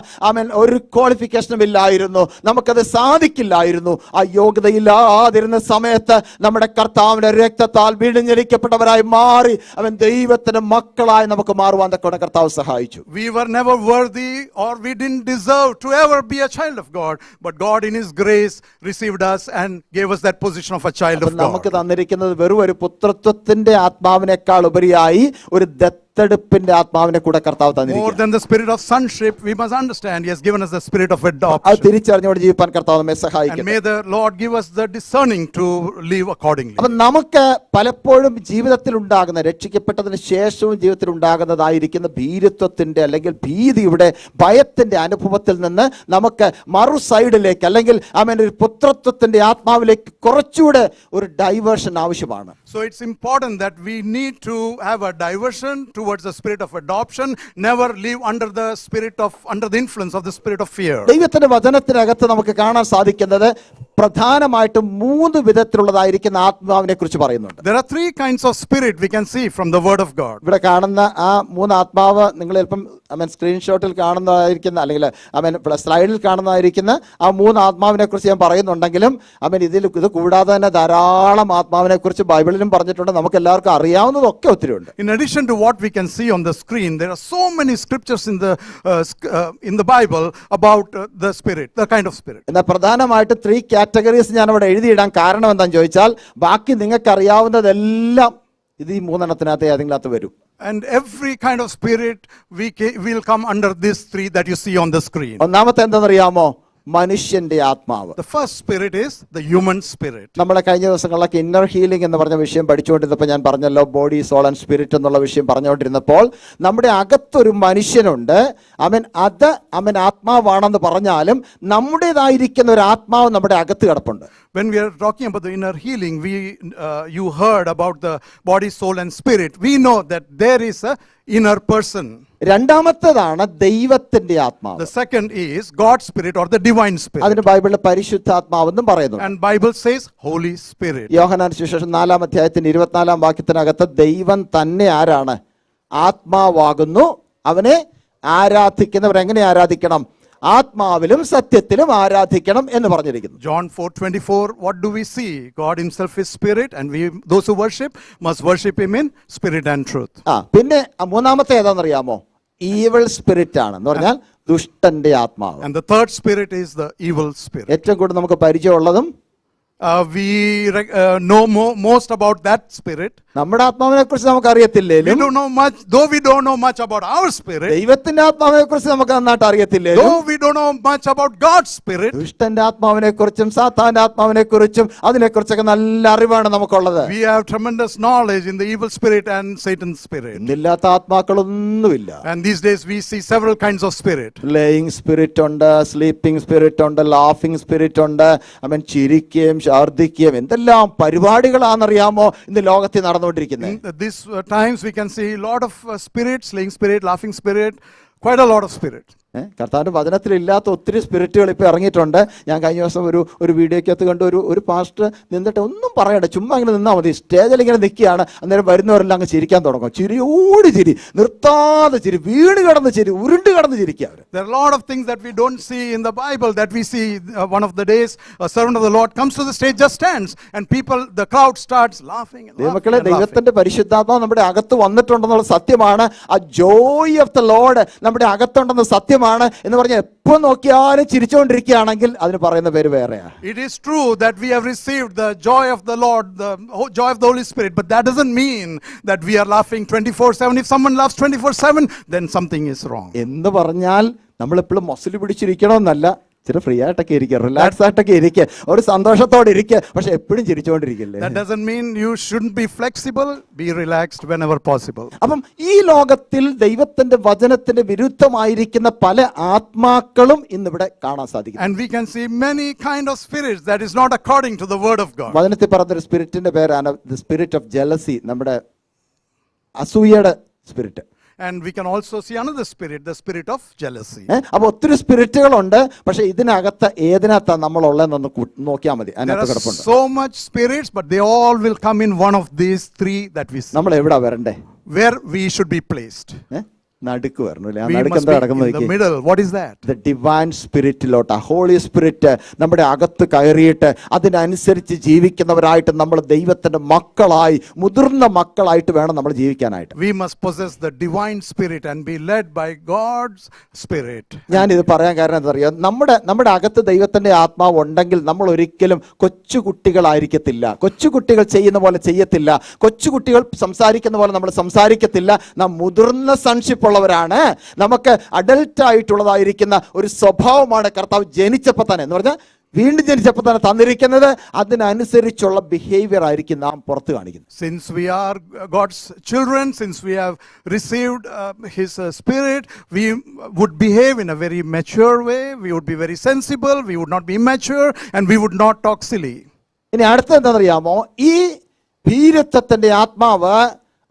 A: ഒരു ക്വാളിഫിക്കേഷനും ഇല്ലായിരുന്നു, നമുക്കത് സാധിക്കില്ലായിരുന്നു. ആ യോഗ്യതയില്ലാതിരുന്ന സമയത്ത് നമ്മുടെ കർത്താവിന്റെ രക്തത്താൽ വീണ്ടും ജനിക്കപ്പെട്ടവരായി മാറി അവൻ ദൈവത്തിന്റെ മക്കളായി നമുക്ക് മാറുവാൻ തക്കവണ്ണം കർത്താവ് സഹായിച്ചു.
B: We were never worthy or we didn't deserve to ever be a child of God, but God in His grace received us and gave us that position of a child of God.
A: നമുക്ക് തന്നിരിക്കുന്നത് വെറും ഒരു പുത്രത്വത്തിന്റെ ആത്മാവിനേക്കാൾ ഉപരിയായി ഒരു ദത്തെടുപ്പിന്റെ ആത്മാവിനെ കൂടെ കർത്താവ് തന്നിരിക്കുന്നു.
B: More than the spirit of sonship, we must understand He has given us the spirit of adoption.
A: അത് തിരിച്ചറിഞ്ഞുകൊണ്ട് ജീവിക്കാൻ കർത്താവ് നമ്മെ സഹായിക്കട്ടെ.
B: And may the Lord give us the discerning to live accordingly.
A: അപ്പോൾ നമുക്ക് പലപ്പോഴും ജീവിതത്തിൽ ഉണ്ടാകുന്ന, രക്ഷിക്കപ്പെട്ടതിന് ശേഷവും ജീവിതത്തിൽ ഉണ്ടാകുന്നതായിരിക്കുന്ന ഭീരുത്വത്തിന്റെ അല്ലെങ്കിൽ ഭീതിയുടെ, ഭയത്തിന്റെ അനുഭവത്തിൽ നിന്ന് നമുക്ക് മറു സൈഡിലേക്ക് അല്ലെങ്കിൽ ഒരു പുത്രത്വത്തിന്റെ ആത്മാവിലേക്ക് കുറച്ചുകൂടെ ഒരു ഡൈവേർഷൻ ആവശ്യമാണ്.
B: So it's important that we need to have a diversion towards the spirit of adoption, never live under the influence of the spirit of fear.
A: ദൈവത്തിന്റെ വചനത്തിനകത്ത് നമുക്ക് കാണാൻ സാധിക്കുന്നത് പ്രധാനമായിട്ടും 3 വിധത്തിലുള്ളതായിരിക്കുന്ന ആത്മാവിനെ കുറിച്ച് പറയുന്നുണ്ട്.
B: There are 3 kinds of spirit we can see from the word of God.
A: ഇവിടെ കാണുന്ന ആ 3 ആത്മാവ് നിങ്ങൾ ചിലപ്പം സ്ക്രീൻഷോട്ടിൽ കാണുന്നതായിരിക്കുന്ന അല്ലെങ്കിൽ സ്ലൈഡിൽ കാണുന്നതായിരിക്കുന്ന ആ 3 ആത്മാവിനെ കുറിച്ച് ഞാൻ പറയുന്നുണ്ടെങ്കിലും ഇത് കൂടാതെ തന്നെ ധാരാളം ആത്മാവിനെ കുറിച്ച് ബൈബിളിലും പറഞ്ഞിട്ടുണ്ട്. നമുക്ക് എല്ലാവർക്കും അറിയാവുന്നതൊക്കെ ഒത്തിരി ഉണ്ട്.
B: In addition to what we can see on the screen, there are so many scriptures in the Bible about the spirit, the kind of spirit.
A: എന്നാൽ പ്രധാനമായിട്ട് 3 കാറ്റഗറീസ് ഞാൻ അവിടെ എഴുതിയിടാൻ കാരണം എന്താണെന്ന് ചോദിച്ചാൽ, ബാക്കി നിങ്ങൾക്ക് അറിയാവുന്നതെല്ലാം ഇത് ഈ 3 എണ്ണത്തിനകത്ത് ഏതെങ്കിലകത്ത് വരും.
B: And every kind of spirit will come under these 3 that you see on the screen.
A: ഒന്നാമത്തെ എന്താണെന്നറിയാമോ? മനുഷ്യന്റെ ആത്മാവ്.
B: The first spirit is the human spirit.
A: നമ്മുടെ കഴിഞ്ഞ ദിവസങ്ങളിലൊക്കെ ഇന്നർ ഹീലിംഗ് എന്ന് പറഞ്ഞ വിഷയം പഠിച്ചുകൊണ്ടിരുന്നപ്പോൾ ഞാൻ പറഞ്ഞല്ലോ, ബോഡി സോൾ ആൻഡ് സ്പിരിറ്റ് എന്നുള്ള വിഷയം പറഞ്ഞുകൊണ്ടിരുന്നപ്പോൾ നമ്മുടെ അകത്തൊരു മനുഷ്യനുണ്ട്. അവൻ ആത്മാവാണെന്ന് പറഞ്ഞാലും നമ്മുടേതായിരിക്കുന്ന ഒരു ആത്മാവ് നമ്മുടെ അകത്ത് കിടപ്പുണ്ട്.
B: When we are talking about the inner healing, you heard about the body, soul and spirit. We know that there is a inner person.
A: രണ്ടാമത്തേതാണ് ദൈവത്തിന്റെ ആത്മാവ്.
B: The second is God's spirit or the divine spirit.
A: അതിന് ബൈബിളിൽ പരിശുദ്ധാത്മാവെന്നും പറയുന്നു.
B: And Bible says Holy Spirit.
A: യോഹന്നാൻ സുവിശേഷം 4-ാം അധ്യായത്തിന്റെ 24-ാം വാക്യത്തിനകത്ത് ദൈവം തന്നെ ആരാണ്? ആത്മാവാകുന്നു. അവനെ ആരാധിക്കുന്നവർ എങ്ങനെ ആരാധിക്കണം? ആത്മാവിലും സത്യത്തിലും ആരാധിക്കണം എന്ന് പറഞ്ഞിരിക്കുന്നു.
B: John 4:24, what do we see? God himself is spirit and those who worship must worship him in spirit and truth.
A: പിന്നെ മൂന്നാമത്തെ ഏതാണെന്നറിയാമോ? ഈവിൾ സ്പിരിറ്റ് ആണ് എന്ന് പറഞ്ഞാൽ ദുഷ്ടന്റെ ആത്മാവ്.
B: And the third spirit is the evil spirit.
A: ഏറ്റവും കൂടുതൽ നമുക്ക് പരിചയമുള്ളതും
B: we know most about that spirit.
A: നമ്മുടെ ആത്മാവിനെ കുറിച്ച് നമുക്ക് അറിയത്തില്ലേലും,
B: we don't know much, though we don't know much about our spirit.
A: ദൈവത്തിന്റെ ആത്മാവിനെ കുറിച്ച് നമുക്ക് നന്നായിട്ട് അറിയത്തില്ലേലും,
B: though we don't know much about God's spirit.
A: ദുഷ്ടന്റെ ആത്മാവിനെ കുറിച്ചും സാത്താന്റെ ആത്മാവിനെ കുറിച്ചും അതിനെക്കുറിച്ചൊക്കെ നല്ല അറിവാണ് നമുക്കുള്ളത്.
B: We have tremendous knowledge in the evil spirit and Satan's spirit.
A: ഇന്നില്ലാത്ത ആത്മാക്കളൊന്നുമില്ല.
B: And these days we see several kinds of spirit.
A: Laying spirit ഉണ്ട്, സ്ലീപ്പിംഗ് സ്പിരിറ്റ് ഉണ്ട്, ലാഫിംഗ് സ്പിരിറ്റ് ഉണ്ട്, ചിരിക്കുകയും ഛർദ്ദിക്കുകയും എന്തെല്ലാം പരിപാടികളാണെന്നറിയാമോ ഇന്ന് ലോകത്തിൽ നടന്നുകൊണ്ടിരിക്കുന്നത്.
B: These times we can see a lot of spirits, slaying spirit, laughing spirit, quite a lot of spirit.
A: കർത്താവിൻ്റെ വചനത്തിലില്ലാത്ത ഒത്തിരി സ്പിരിറ്റുകൾ ഇപ്പോൾ ഇറങ്ങിയിട്ടുണ്ട്. ഞാൻ കഴിഞ്ഞ ദിവസം ഒരു വീഡിയോക്കകത്ത് കണ്ട് ഒരു പാസ്റ്റർ നിന്നിട്ട് ഒന്നും പറയണ്ട, ചുമ്മാ ഇങ്ങനെ നിന്നാൽ മതി, സ്റ്റേജിൽ ഇങ്ങനെ നിൽക്കുകയാണ്, അന്നേരം വരുന്നവരെല്ലാം അങ്ങ് ചിരിക്കാൻ തുടങ്ങും. ചിരിയോട് ചിരി, നിർത്താതെ ചിരി, വീട് കിടന്ന് ചിരി, ഉരുണ്ട് കിടന്ന് ചിരിക്കുക.
B: There are a lot of things that we don't see in the Bible that we see. One of the days, a servant of the Lord comes to the stage, just stands, and the crowd starts laughing and
A: ദൈവമക്കളെ,
B: laughing.
A: ദൈവത്തിന്റെ പരിശുദ്ധാത്മാവ് നമ്മുടെ അകത്ത് വന്നിട്ടുണ്ടെന്നുള്ള സത്യമാണ്. ആ joy of the Lord നമ്മുടെ അകത്തുണ്ടെന്ന സത്യമാണ് എന്ന് പറഞ്ഞാൽ എപ്പോൾ നോക്കിയാലും ചിരിച്ചുകൊണ്ടിരിക്കുകയാണെങ്കിൽ അതിന് പറയുന്ന പേര് വേറെയാ.
B: It is true that we have received the joy of the Lord, the joy of the Holy Spirit, but that doesn't mean that we are laughing 24/7. If someone laughs 24/7, then something is wrong.
A: എന്ന് പറഞ്ഞാൽ നമ്മളെപ്പോഴും muscle പിടിച്ചിരിക്കണമെന്നല്ല, ചില free ആയിട്ടൊക്കെ ഇരിക്കുക, relax ആയിട്ടൊക്കെ ഇരിക്കുക, ഒരു സന്തോഷത്തോടെ ഇരിക്കുക, പക്ഷെ എപ്പോഴും ചിരിച്ചുകൊണ്ടിരിക്കില്ലേ.
B: That doesn't mean you shouldn't be flexible. Be relaxed whenever possible.
A: അപ്പം ഈ ലോകത്തിൽ ദൈവത്തിന്റെ വചനത്തിന് വിരുദ്ധമായിരിക്കുന്ന പല ആത്മാക്കളും ഇന്നിവിടെ കാണാൻ സാധിക്കും.
B: And we can see many kind of spirits that is not according to the word of God.
A: വചനത്തിൽ പറഞ്ഞൊരു സ്പിരിറ്റിന്റെ പേരാണ് ദ സ്പിരിറ്റ് ഓഫ് ജലസി, നമ്മുടെ അസൂയയുടെ spirit.
B: And we can also see another spirit, the spirit of jealousy.
A: അപ്പൊ ഒത്തിരി സ്പിരിറ്റുകളുണ്ട്, പക്ഷെ ഇതിനകത്ത് ഏതിനകത്താണ് നമ്മൾ ഉള്ളതെന്നൊന്ന് നോക്കിയാൽ മതി.
B: There are so much spirits, but they all will come in one of these three that we see.
A: നമ്മൾ എവിടാ വരണ്ടേ?
B: Where we should be placed.
A: നടുക്ക് വരണം അല്ലേ? ആ
B: We
A: നടുക്ക്
B: must
A: എന്താ
B: be
A: നടക്കുന്നത്?
B: in the middle. What is that?
A: The divine സ്പിരിറ്റിലോട്ട്, ഹോളി സ്പിരിറ്റ് നമ്മുടെ അകത്ത് കയറിയിട്ട് അതിനനുസരിച്ച് ജീവിക്കുന്നവരായിട്ട് നമ്മൾ ദൈവത്തിന്റെ മക്കളായി, മുതിർന്ന മക്കളായിട്ട് വേണം നമ്മൾ ജീവിക്കാനായിട്ട്.
B: We must possess the divine spirit and be led by God's spirit.
A: ഞാൻ ഇത് പറയാൻ കാരണം എന്താ അറിയാം, നമ്മുടെ അകത്ത് ദൈവത്തിന്റെ ആത്മാവ് ഉണ്ടെങ്കിൽ നമ്മൾ ഒരിക്കലും കൊച്ചുകുട്ടികളായിരിക്കത്തില്ല, കൊച്ചുകുട്ടികൾ ചെയ്യുന്ന പോലെ ചെയ്യത്തില്ല, കൊച്ചുകുട്ടികൾ സംസാരിക്കുന്ന പോലെ നമ്മൾ സംസാരിക്കത്തില്ല. നാം മുതിർന്ന സൺഷിപ്പ് ഉള്ളവരാണ്. നമുക്ക് അഡൽട്ട് ആയിട്ടുള്ളതായിരിക്കുന്ന ഒരു സ്വഭാവമാണ് കർത്താവ് ജനിച്ചപ്പോൾ തന്നെ, എന്ന് പറഞ്ഞാൽ വീണ്ടും ജനിച്ചപ്പോൾ തന്നെ തന്നിരിക്കുന്നത്. അതിനനുസരിച്ചുള്ള ബിഹേവിയർ ആയിരിക്കും നാം പുറത്ത് കാണിക്കുന്നത്.
B: Since we are God's children, since we have received His Spirit, we would behave in a very mature way. We would be very sensible. We would not be immature, and we would not talk silly.
A: ഇനി അടുത്ത എന്താണെന്നറിയാമോ, ഈ ഭീരുത്വത്തിന്റെ ആത്മാവ്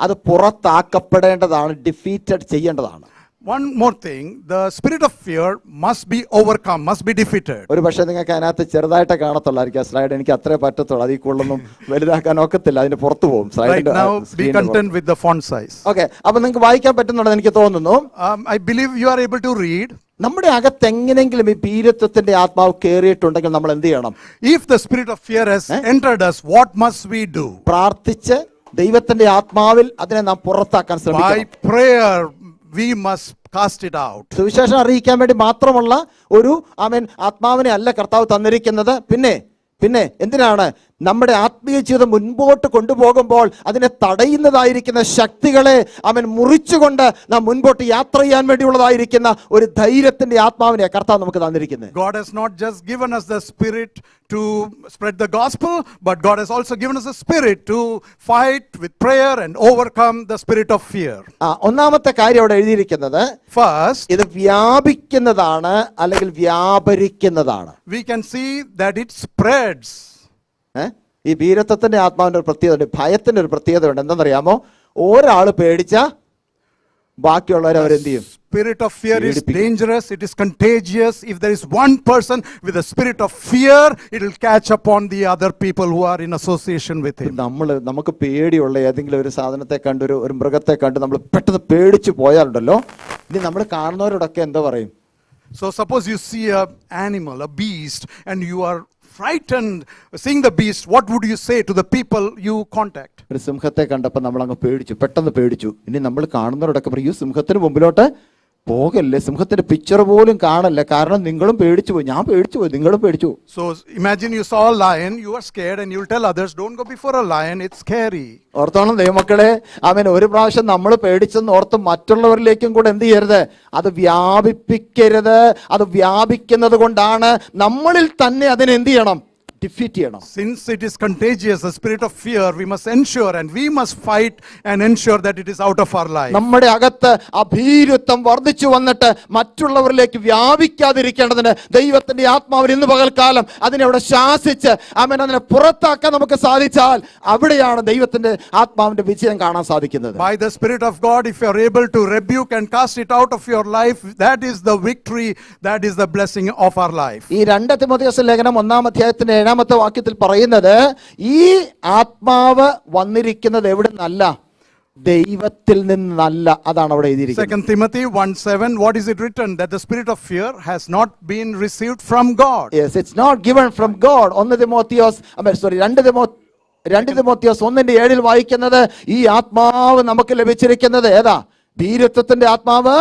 A: അത് പുറത്താക്കപ്പെടേണ്ടതാണ്, defeated ചെയ്യേണ്ടതാണ്.
B: One more thing, the spirit of fear must be overcome, must be defeated.
A: ഒരു പക്ഷേ നിങ്ങൾക്ക് അതിനകത്ത് ചെറുതായിട്ട് കാണത്തുള്ളായിരിക്കും സ്ലൈഡ്, എനിക്ക് അത്രേ പറ്റത്തുള്ളൂ, അതിൽ കൂടുതലൊന്നും വലുതാക്കാൻ ഒക്കത്തില്ല, അതിന് പുറത്തു പോകും.
B: Right now, be content with the font size.
A: Okay, അപ്പൊ നിങ്ങൾക്ക് വായിക്കാൻ പറ്റുന്നുണ്ടെന്ന് എനിക്ക് തോന്നുന്നു.
B: I believe you are able to read.
A: നമ്മുടെ അകത്ത് എങ്ങനെങ്കിലും ഈ ഭീരുത്വത്തിന്റെ ആത്മാവ് കയറിയിട്ടുണ്ടെങ്കിൽ നമ്മൾ എന്ത് ചെയ്യണം?
B: If the spirit of fear has entered us, what must we do?
A: പ്രാർത്ഥിച്ച് ദൈവത്തിന്റെ ആത്മാവിൽ അതിനെ നാം പുറത്താക്കാൻ ശ്രമിക്കണം.
B: By prayer we must cast it out.
A: സുവിശേഷം അറിയിക്കാൻ വേണ്ടി മാത്രമുള്ള ഒരു ആത്മാവിനെ അല്ല കർത്താവ് തന്നിരിക്കുന്നത്. പിന്നെ എന്തിനാണ്? നമ്മുടെ ആത്മീയ ജീവിതം മുൻപോട്ട് കൊണ്ടുപോകുമ്പോൾ അതിനെ തടയുന്നതായിരിക്കുന്ന ശക്തികളെ മുറിച്ചുകൊണ്ട് നാം മുൻപോട്ട് യാത്ര ചെയ്യാൻ വേണ്ടിയുള്ളതായിരിക്കുന്ന ഒരു ധൈര്യത്തിന്റെ ആത്മാവിനെ കർത്താവ് നമുക്ക് തന്നിരിക്കുന്നത്.
B: God has not just given us the spirit to spread the gospel, but God has also given us a spirit to fight with prayer and overcome the spirit of fear.
A: ഒന്നാമത്തെ കാര്യം അവിടെ എഴുതിയിരിക്കുന്നത്,
B: first,
A: ഇത് വ്യാപിക്കുന്നതാണ് അല്ലെങ്കിൽ വ്യാപരിക്കുന്നതാണ്.
B: We can see that it spreads.
A: ഈ ഭീരത്വത്തിന്റെ ആത്മാവിന്റെ ഒരു പ്രത്യേകത, ഭയത്തിന്റെ ഒരു പ്രത്യേകത ഉണ്ട്. എന്താണെന്നറിയാമോ? ഒരാൾ പേടിച്ച ബാക്കിയുള്ളവരെ അവരെന്ത് ചെയ്യും?
B: Spirit of fear is dangerous, it is contagious. If there is one person with a spirit of fear, it will catch upon the other people who are in association with him.
A: നമുക്ക് പേടിയുള്ള ഏതെങ്കിലും ഒരു സാധനത്തെ കണ്ട്, ഒരു മൃഗത്തെ കണ്ട് നമ്മൾ പെട്ടെന്ന് പേടിച്ചു പോയാലുണ്ടല്ലോ, ഇനി നമ്മൾ കാണുന്നവരോടൊക്കെ എന്താ പറയും?
B: So suppose you see an animal, a beast, and you are frightened seeing the beast, what would you say to the people you contact?
A: ഒരു സിംഹത്തെ കണ്ടപ്പോൾ നമ്മൾ അങ്ങ് പേടിച്ചു, പെട്ടെന്ന് പേടിച്ചു. ഇനി നമ്മൾ കാണുന്നവരോടൊക്കെ പറയും, ഈ സിംഹത്തിന് മുമ്പിലോട്ട് പോകല്ലേ, സിംഹത്തിന്റെ പിക്ചർ പോലും കാണല്ല, കാരണം നിങ്ങളും പേടിച്ചു പോയി, ഞാൻ പേടിച്ചു പോയി, നിങ്ങളും പേടിച്ചു.
B: So imagine you saw a lion, you are scared, and you will tell others, don't go before a lion, it's scary.
A: ഓർത്തോണം ദൈവമക്കളെ, ഒരു പ്രാവശ്യം നമ്മൾ പേടിച്ചെന്ന് ഓർത്ത് മറ്റുള്ളവരിലേക്കും കൂടെ എന്ത് ചെയ്യരുത്? അത് വ്യാപിപ്പിക്കരുത്. അത് വ്യാപിക്കുന്നത് കൊണ്ടാണ് നമ്മളിൽ തന്നെ അതിനെന്ത് ചെയ്യണം? ഡിഫീറ്റ് ചെയ്യണം.
B: Since it is contagious, the spirit of fear, we must ensure and we must fight and ensure that it is out of our life.
A: നമ്മുടെ അകത്ത് അഭീരുത്വം വർദ്ധിച്ചു വന്നിട്ട് മറ്റുള്ളവരിലേക്ക് വ്യാപിക്കാതിരിക്കേണ്ടതിന് ദൈവത്തിന്റെ ആത്മാവിൽ ഇന്ന് പകൽക്കാലം അതിനെ അവിടെ ശാസിച്ച് അതിനെ പുറത്താക്കാൻ നമുക്ക് സാധിച്ചാൽ അവിടെയാണ് ദൈവത്തിന്റെ ആത്മാവിന്റെ വിജയം കാണാൻ സാധിക്കുന്നത്.
B: By the Spirit of God, if you are able to rebuke and cast it out of your life, that is the victory, that is the blessing of our life.
A: ഈ 2 തിമോഥെയോസ് ലേഖനം 1-ാം അധ്യായത്തിന്റെ 7-ാമത്തെ വാക്യത്തിൽ പറയുന്നത് ഈ ആത്മാവ് വന്നിരിക്കുന്നത് എവിടെ നിന്നല്ല, ദൈവത്തിൽ നിന്നല്ല. അതാണ് അവിടെ എഴുതിയിരിക്കുന്നത്.
B: 2 Timothy 1:7, what is it written? That the spirit of fear has not been received from God.
A: Yes, it's not given from God. 2 തിമോഥെയോസ് 1:7 വായിക്കുന്നത് ഈ ആത്മാവ് നമുക്ക് ലഭിച്ചിരിക്കുന്നത് ഏതാ? ഭീരുത്വത്തിന്റെ ആത്മാവ്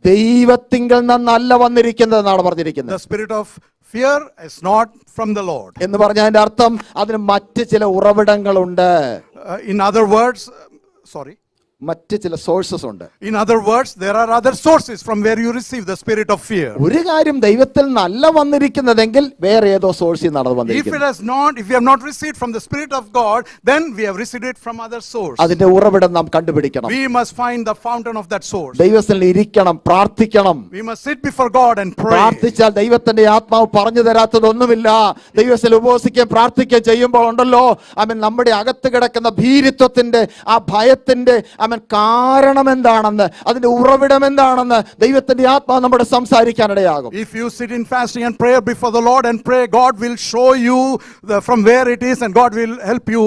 A: ദൈവത്തിങ്കൽ നിന്നല്ല വന്നിരിക്കുന്നത് എന്നാണ് പറഞ്ഞിരിക്കുന്നത്.
B: The spirit of fear is not from the Lord.
A: എന്ന് പറഞ്ഞാൽ അതിന്റെ അർത്ഥം അതിന് മറ്റ് ചില ഉറവിടങ്ങളുണ്ട്.
B: In other words, sorry.
A: മറ്റ് ചില സോഴ്സസ് ഉണ്ട്.
B: In other words, there are other sources from where you receive the spirit of fear.
A: ഒരു കാര്യം ദൈവത്തിൽ നല്ല വന്നിരിക്കുന്നതെങ്കിൽ വേറെ ഏതോ സോഴ്സിൽ നിന്നാണ്
B: If
A: വന്നിരിക്കുന്നത്.
B: we have not received from the spirit of God, then we have received it from other source.
A: അതിന്റെ ഉറവിടം നാം കണ്ടുപിടിക്കണം.
B: We must find the fountain of that source.
A: ദൈവത്തിൽ ഇരിക്കണം, പ്രാർത്ഥിക്കണം.
B: We must sit before God and pray.
A: പ്രാർത്ഥിച്ചാൽ ദൈവത്തിന്റെ ആത്മാവ് പറഞ്ഞു തരാത്തതൊന്നുമില്ല. ദൈവത്തിൽ ഉപവസിക്കുകയും പ്രാർത്ഥിക്കുകയും ചെയ്യുമ്പോൾ ഉണ്ടല്ലോ നമ്മുടെ അകത്ത് കിടക്കുന്ന ഭീരുത്വത്തിന്റെ ആ ഭയത്തിന്റെ കാരണം എന്താണെന്ന്, അതിന്റെ ഉറവിടം എന്താണെന്ന് ദൈവത്തിന്റെ ആത്മാവ് നമ്മുടെ സംസാരിക്കാനിടയാകും.
B: If you sit in fasting and prayer before the Lord and pray, God will show you from where it is and God will help you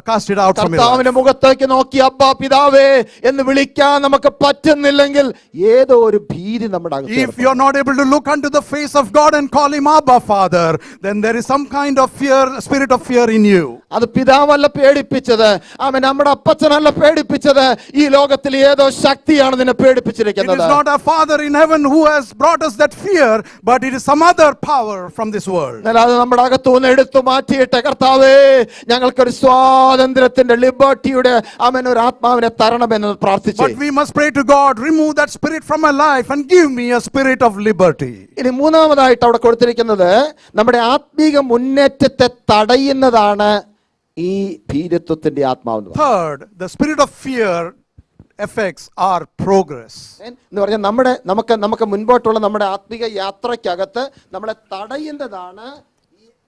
B: cast it out from your life.
A: കർത്താവിന്റെ മുഖത്തേക്ക് നോക്കി അബ്ബാ പിതാവേ എന്ന് വിളിക്കാൻ നമുക്ക് പറ്റുന്നില്ലെങ്കിൽ ഏതോ ഒരു ഭീതി നമ്മുടെ അകത്ത്.
B: If you are not able to look unto the face of God and call him Abba Father, then there is some kind of fear, spirit of fear in you.
A: അത് പിതാവല്ല പേടിപ്പിച്ചത്, നമ്മുടെ അപ്പച്ചനല്ല പേടിപ്പിച്ചത്, ഈ ലോകത്തിൽ ഏതോ ശക്തിയാണ് നിന്നെ പേടിപ്പിച്ചിരിക്കുന്നത്.
B: It is not our Father in heaven who has brought us that fear, but it is some other power from this world.
A: അത് നമ്മുടെ അകത്തുനിന്ന് എടുത്തു മാറ്റിയിട്ട് കർത്താവേ ഞങ്ങൾക്കൊരു സ്വാതന്ത്ര്യത്തിന്റെ ലിബർട്ടിയുടെ ഒരു ആത്മാവിനെ തരണമെന്ന് പ്രാർത്ഥിച്ചു.
B: But we must pray to God, remove that spirit from my life and give me a spirit of liberty.
A: ഇനി മൂന്നാമതായിട്ട് അവിടെ കൊടുത്തിരിക്കുന്നത് നമ്മുടെ ആത്മീക മുന്നേറ്റത്തെ തടയുന്നതാണ് ഈ ഭീരുത്വത്തിന്റെ ആത്മാവ്.
B: Third, the spirit of fear affects our progress.
A: എന്ന് പറഞ്ഞാൽ നമുക്ക് മുൻപോട്ടുള്ള നമ്മുടെ ആത്മീക യാത്രയ്ക്കകത്ത് നമ്മളെ തടയുന്നതാണ്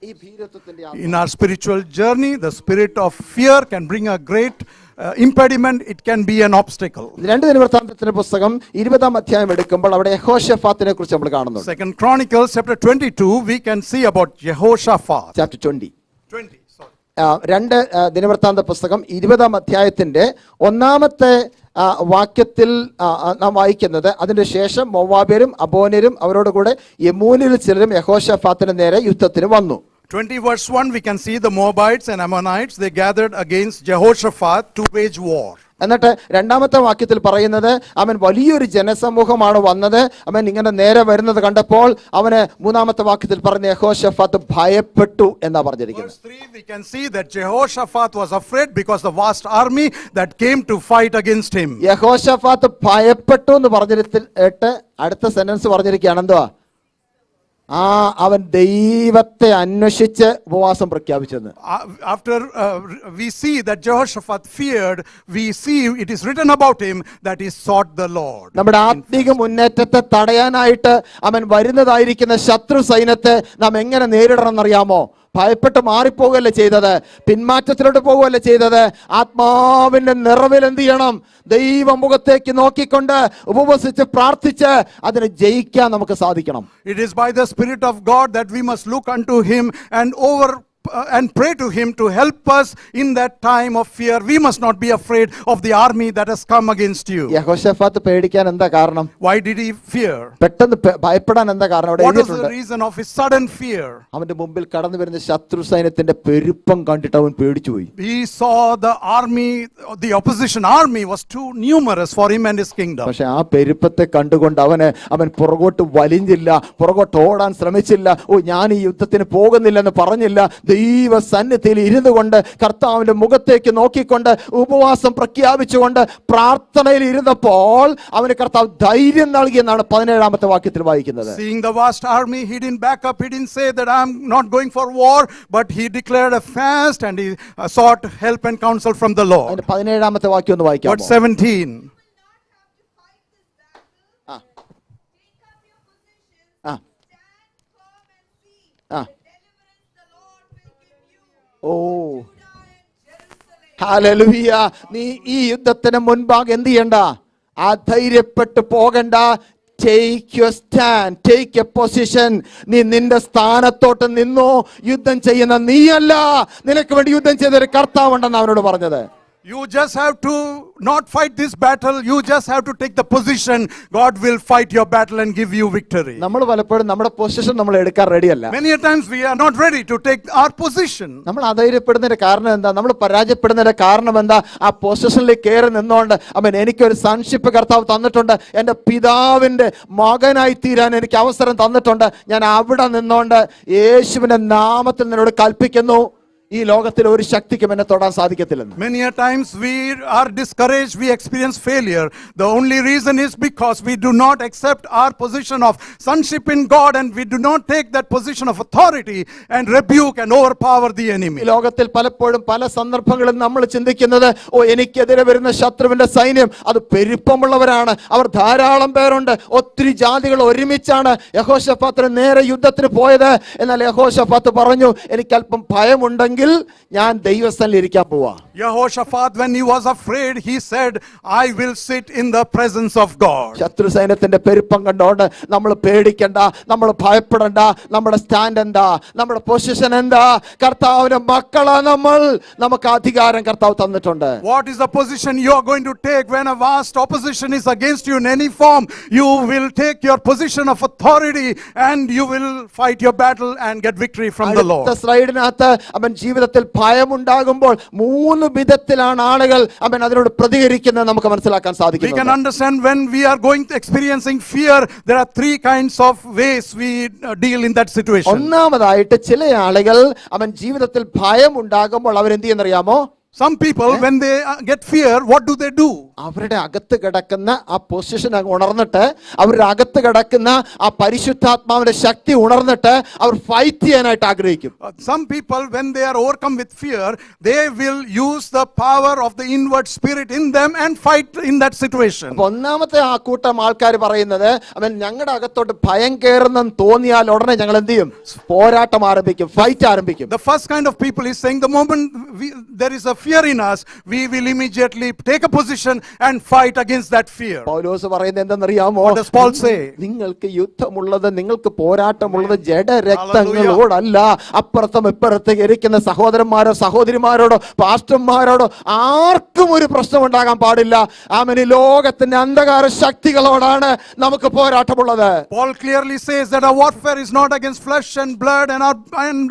A: ഈ ഭീരുത്വത്തിന്റെ ആത്മാവ്.
B: In our spiritual journey, the spirit of fear can bring a great impediment. It can be an obstacle.
A: 2 ദിനവൃത്താന്തത്തിന്റെ പുസ്തകം 20-ാം അധ്യായം എടുക്കുമ്പോൾ അവിടെ യഹോശഫാത്തിനെ കുറിച്ച് നമ്മൾ കാണുന്നുണ്ട്.
B: 2 Chronicles chapter 22, we can see about Jehoshaphat.
A: Chapter 20.
B: 2
A: ദിനവൃത്താന്ത പുസ്തകം 20-ാം അധ്യായത്തിന്റെ 1-ാമത്തെ വാക്യത്തിൽ നാം വായിക്കുന്നത്, അതിന്റെ ശേഷം മോവാബ്യരും അബോന്യരും അവരോട് കൂടെ യമൂനിൽ ചിലരും യഹോശഫാത്തിന് നേരെ യുദ്ധത്തിന് വന്നു.
B: 20 verse 1, we can see the Moabites and Ammonites, they gathered against Jehoshaphat to wage war.
A: എന്നിട്ട് 2-ാമത്തെ വാക്യത്തിൽ പറയുന്നത് അവൻ വലിയൊരു ജനസമൂഹമാണ് വന്നത്, അവൻ ഇങ്ങനെ നേരെ വരുന്നത് കണ്ടപ്പോൾ അവന് 3-ാമത്തെ വാക്യത്തിൽ പറഞ്ഞ യഹോശഫാത്ത് ഭയപ്പെട്ടു എന്നാ പറഞ്ഞിരിക്കുന്നത്.
B: Verse 3, we can see that Jehoshaphat was afraid because the vast army that came to fight against him.
A: യഹോശഫാത്ത് ഭയപ്പെട്ടു എന്ന് പറഞ്ഞിട്ട് അടുത്ത സെന്റൻസ് പറഞ്ഞിരിക്കുകയാണ് എന്തുവാ? അവൻ ദൈവത്തെ അന്വേഷിച്ച് ഉപവാസം പ്രഖ്യാപിച്ചെന്ന്.
B: After we see that Jehoshaphat feared, we see it is written about him that he sought the Lord.
A: നമ്മുടെ ആത്മീക മുന്നേറ്റത്തെ തടയാനായിട്ട് അവൻ വരുന്നതായിരിക്കുന്ന ശത്രു സൈന്യത്തെ നാം എങ്ങനെ നേരിടണം എന്നറിയാമോ? ഭയപ്പെട്ട് മാറിപ്പോകുകയല്ല ചെയ്തത്, പിന്മാറ്റത്തിലോട്ട് പോകുകയല്ല ചെയ്തത്. ആത്മാവിന്റെ നിറവിൽ എന്ത് ചെയ്യണം? ദൈവമുഖത്തേക്ക് നോക്കിക്കൊണ്ട് ഉപവസിച്ച് പ്രാർത്ഥിച്ച് അതിനെ ജയിക്കാൻ നമുക്ക് സാധിക്കണം.
B: It is by the Spirit of God that we must look unto him and pray to him to help us in that time of fear. We must not be afraid of the army that has come against you.
A: യഹോശഫാത്ത് പേടിക്കാൻ എന്താ കാരണം?
B: Why did he fear?
A: പെട്ടെന്ന് ഭയപ്പെടാൻ എന്താ കാരണം? അവിടെ
B: What was
A: എഴുതിയിട്ടുണ്ട്.
B: the reason of his sudden fear?
A: അവന്റെ മുമ്പിൽ കടന്നു വരുന്ന ശത്രു സൈന്യത്തിന്റെ പെരുപ്പം കണ്ടിട്ട് അവൻ പേടിച്ചുപോയി.
B: He saw the army, the opposition army was too numerous for him and his kingdom.
A: പക്ഷെ ആ പെരുപ്പത്തെ കണ്ടുകൊണ്ട് അവൻ പുറകോട്ട് വലിഞ്ഞില്ല, പുറകോട്ട് ഓടാൻ ശ്രമിച്ചില്ല. ഞാൻ ഈ യുദ്ധത്തിന് പോകുന്നില്ലെന്ന് പറഞ്ഞില്ല. ദൈവ സന്നിധിയിൽ ഇരുന്നു കൊണ്ട് കർത്താവിന്റെ മുഖത്തേക്ക് നോക്കിക്കൊണ്ട് ഉപവാസം പ്രഖ്യാപിച്ചുകൊണ്ട് പ്രാർത്ഥനയിൽ ഇരുന്നപ്പോൾ അവന് കർത്താവ് ധൈര്യം നൽകിയെന്നാണ് 17-ാമത്തെ വാക്യത്തിൽ വായിക്കുന്നത്.
B: Seeing the vast army, he didn't back up. He didn't say that I'm not going for war, but he declared a fast and he sought help and counsel from the Lord.
A: അതിന്റെ 17-ാമത്തെ വാക്യം ഒന്ന് വായിക്കാമോ?
B: Verse 17.
A: ഓ hallelujah. നീ ഈ യുദ്ധത്തിന് മുൻപാകെ എന്ത് ചെയ്യണ്ട? അധൈര്യപ്പെട്ടു പോകണ്ട. Take your stand, take A position. നീ നിന്റെ സ്ഥാനത്തോട്ട് നിന്നോ. യുദ്ധം ചെയ്യുന്ന നീയല്ല, നിനക്ക് വേണ്ടി യുദ്ധം ചെയ്ത ഒരു കർത്താവുണ്ടെന്ന് അവനോട് പറഞ്ഞത്.
B: You just have to not fight this battle. You just have to take the position. God will fight your battle and give you victory.
A: നമ്മൾ പലപ്പോഴും നമ്മുടെ പൊസിഷൻ നമ്മൾ എടുക്കാൻ റെഡിയല്ല.
B: Many a times we are not ready to take our position.
A: നമ്മൾ അധൈര്യപ്പെടുന്നതിന്റെ കാരണം എന്താ? നമ്മൾ പരാജയപ്പെടുന്നതിന്റെ കാരണം എന്താ? ആ പൊസിഷനിൽ കയറി നിന്നോണ്ട് എനിക്കൊരു സൺഷിപ്പ് കർത്താവ് തന്നിട്ടുണ്ട്, എൻ്റെ പിതാവിന്റെ മകനായി തീരാൻ എനിക്ക് അവസരം തന്നിട്ടുണ്ട്. ഞാൻ അവിടെ നിന്നോണ്ട് യേശുവിന്റെ നാമത്തിൽ നിന്നോട് കൽപ്പിക്കുന്നു, ഈ ലോകത്തിൽ ഒരു ശക്തിക്കും എന്നെ തൊടാൻ സാധിക്കത്തില്ലെന്ന്.
B: Many a times we are discouraged, we experience failure. The only reason is because we do not accept our position of sonship in God, and we do not take that position of authority and rebuke and overpower the enemy.
A: ഈ ലോകത്തിൽ പലപ്പോഴും പല സന്ദർഭങ്ങളിൽ നമ്മൾ ചിന്തിക്കുന്നത്, എനിക്കെതിരെ വരുന്ന ശത്രുവിന്റെ സൈന്യം അത് പെരുപ്പമുള്ളവരാണ്, അവർ ധാരാളം പേരുണ്ട്, ഒത്തിരി ജാതികൾ ഒരുമിച്ചാണ് യഹോശഫാത്തിന് നേരെ യുദ്ധത്തിന് പോയത്. എന്നാൽ യഹോശഫാത്ത് പറഞ്ഞു, എനിക്കല്പം ഭയമുണ്ടെങ്കിൽ ഞാൻ ദൈവസ്ഥനിൽ ഇരിക്കാൻ പോവാ.
B: Yehoshaphat, when he was afraid, he said, I will sit in the presence of God.
A: ശത്രു സൈന്യത്തിന്റെ പെരുപ്പം കണ്ടോണ്ട് നമ്മൾ പേടിക്കണ്ട, നമ്മൾ ഭയപ്പെടണ്ട. നമ്മുടെ സ്റ്റാൻഡ് എന്താ? നമ്മുടെ പൊസിഷൻ എന്താ? കർത്താവിന്റെ മക്കളാ നമ്മൾ. നമുക്ക് അധികാരം കർത്താവ് തന്നിട്ടുണ്ട്.
B: What is the position you are going to take when a vast opposition is against you in any form? You will take your position of authority and you will fight your battle and get victory from the Lord.
A: അടുത്ത സ്ലൈഡിനകത്ത് അവൻ ജീവിതത്തിൽ ഭയമുണ്ടാകുമ്പോൾ 3 വിധത്തിലാണ് ആളുകൾ അതിനോട് പ്രതികരിക്കുന്നത് നമുക്ക് മനസ്സിലാക്കാൻ സാധിക്കും.
B: We can understand when we are experiencing fear, there are 3 kinds of ways we deal in that situation.
A: ഒന്നാമതായിട്ട് ചില ആളുകൾ ജീവിതത്തിൽ ഭയമുണ്ടാകുമ്പോൾ അവരെന്ത് ചെയ്യുന്നറിയാമോ?
B: Some people, when they get fear, what do?
A: അവരുടെ അകത്ത് കിടക്കുന്ന ആ പൊസിഷൻ ഉണർന്നിട്ട്, അവരുടെ അകത്ത് കിടക്കുന്ന ആ പരിശുദ്ധാത്മാവിന്റെ ശക്തി ഉണർന്നിട്ട് അവർ ഫൈറ്റ് ചെയ്യാനായിട്ട് ആഗ്രഹിക്കും.
B: Some people, when they are overcome with fear, they will use the power of the inward spirit in them and fight in that situation.
A: ഒന്നാമത്തെ ആ കൂട്ടം ആൾക്കാർ പറയുന്നത്, ഞങ്ങളുടെ അകത്തോട്ട് ഭയം കയറുന്നെന്ന് തോന്നിയാൽ ഉടനെ ഞങ്ങൾ എന്ത് ചെയ്യും? പോരാട്ടം ആരംഭിക്കും, ഫൈറ്റ് ആരംഭിക്കും.
B: The first kind of people is saying, the moment there is a fear in us, we will immediately take a position and fight against that fear.
A: പൗലോസ് പറയുന്നത് എന്തെന്നറിയാമോ?
B: What does Paul say?
A: നിങ്ങൾക്ക് യുദ്ധമുള്ളത്, നിങ്ങൾക്ക് പോരാട്ടമുള്ളത് ജഡരക്തങ്ങളോടല്ല, അപ്പുറത്തും ഇപ്പുറത്തും ഇരിക്കുന്ന സഹോദരന്മാരോ സഹോദരിമാരോടോ പാസ്റ്റർമാരോടോ ആർക്കും ഒരു പ്രശ്നം ഉണ്ടാകാൻ പാടില്ല. ഈ ലോകത്തിന്റെ അന്ധകാര ശക്തികളോടാണ് നമുക്ക് പോരാട്ടമുള്ളത്.
B: Paul clearly says that our warfare is not against flesh and blood and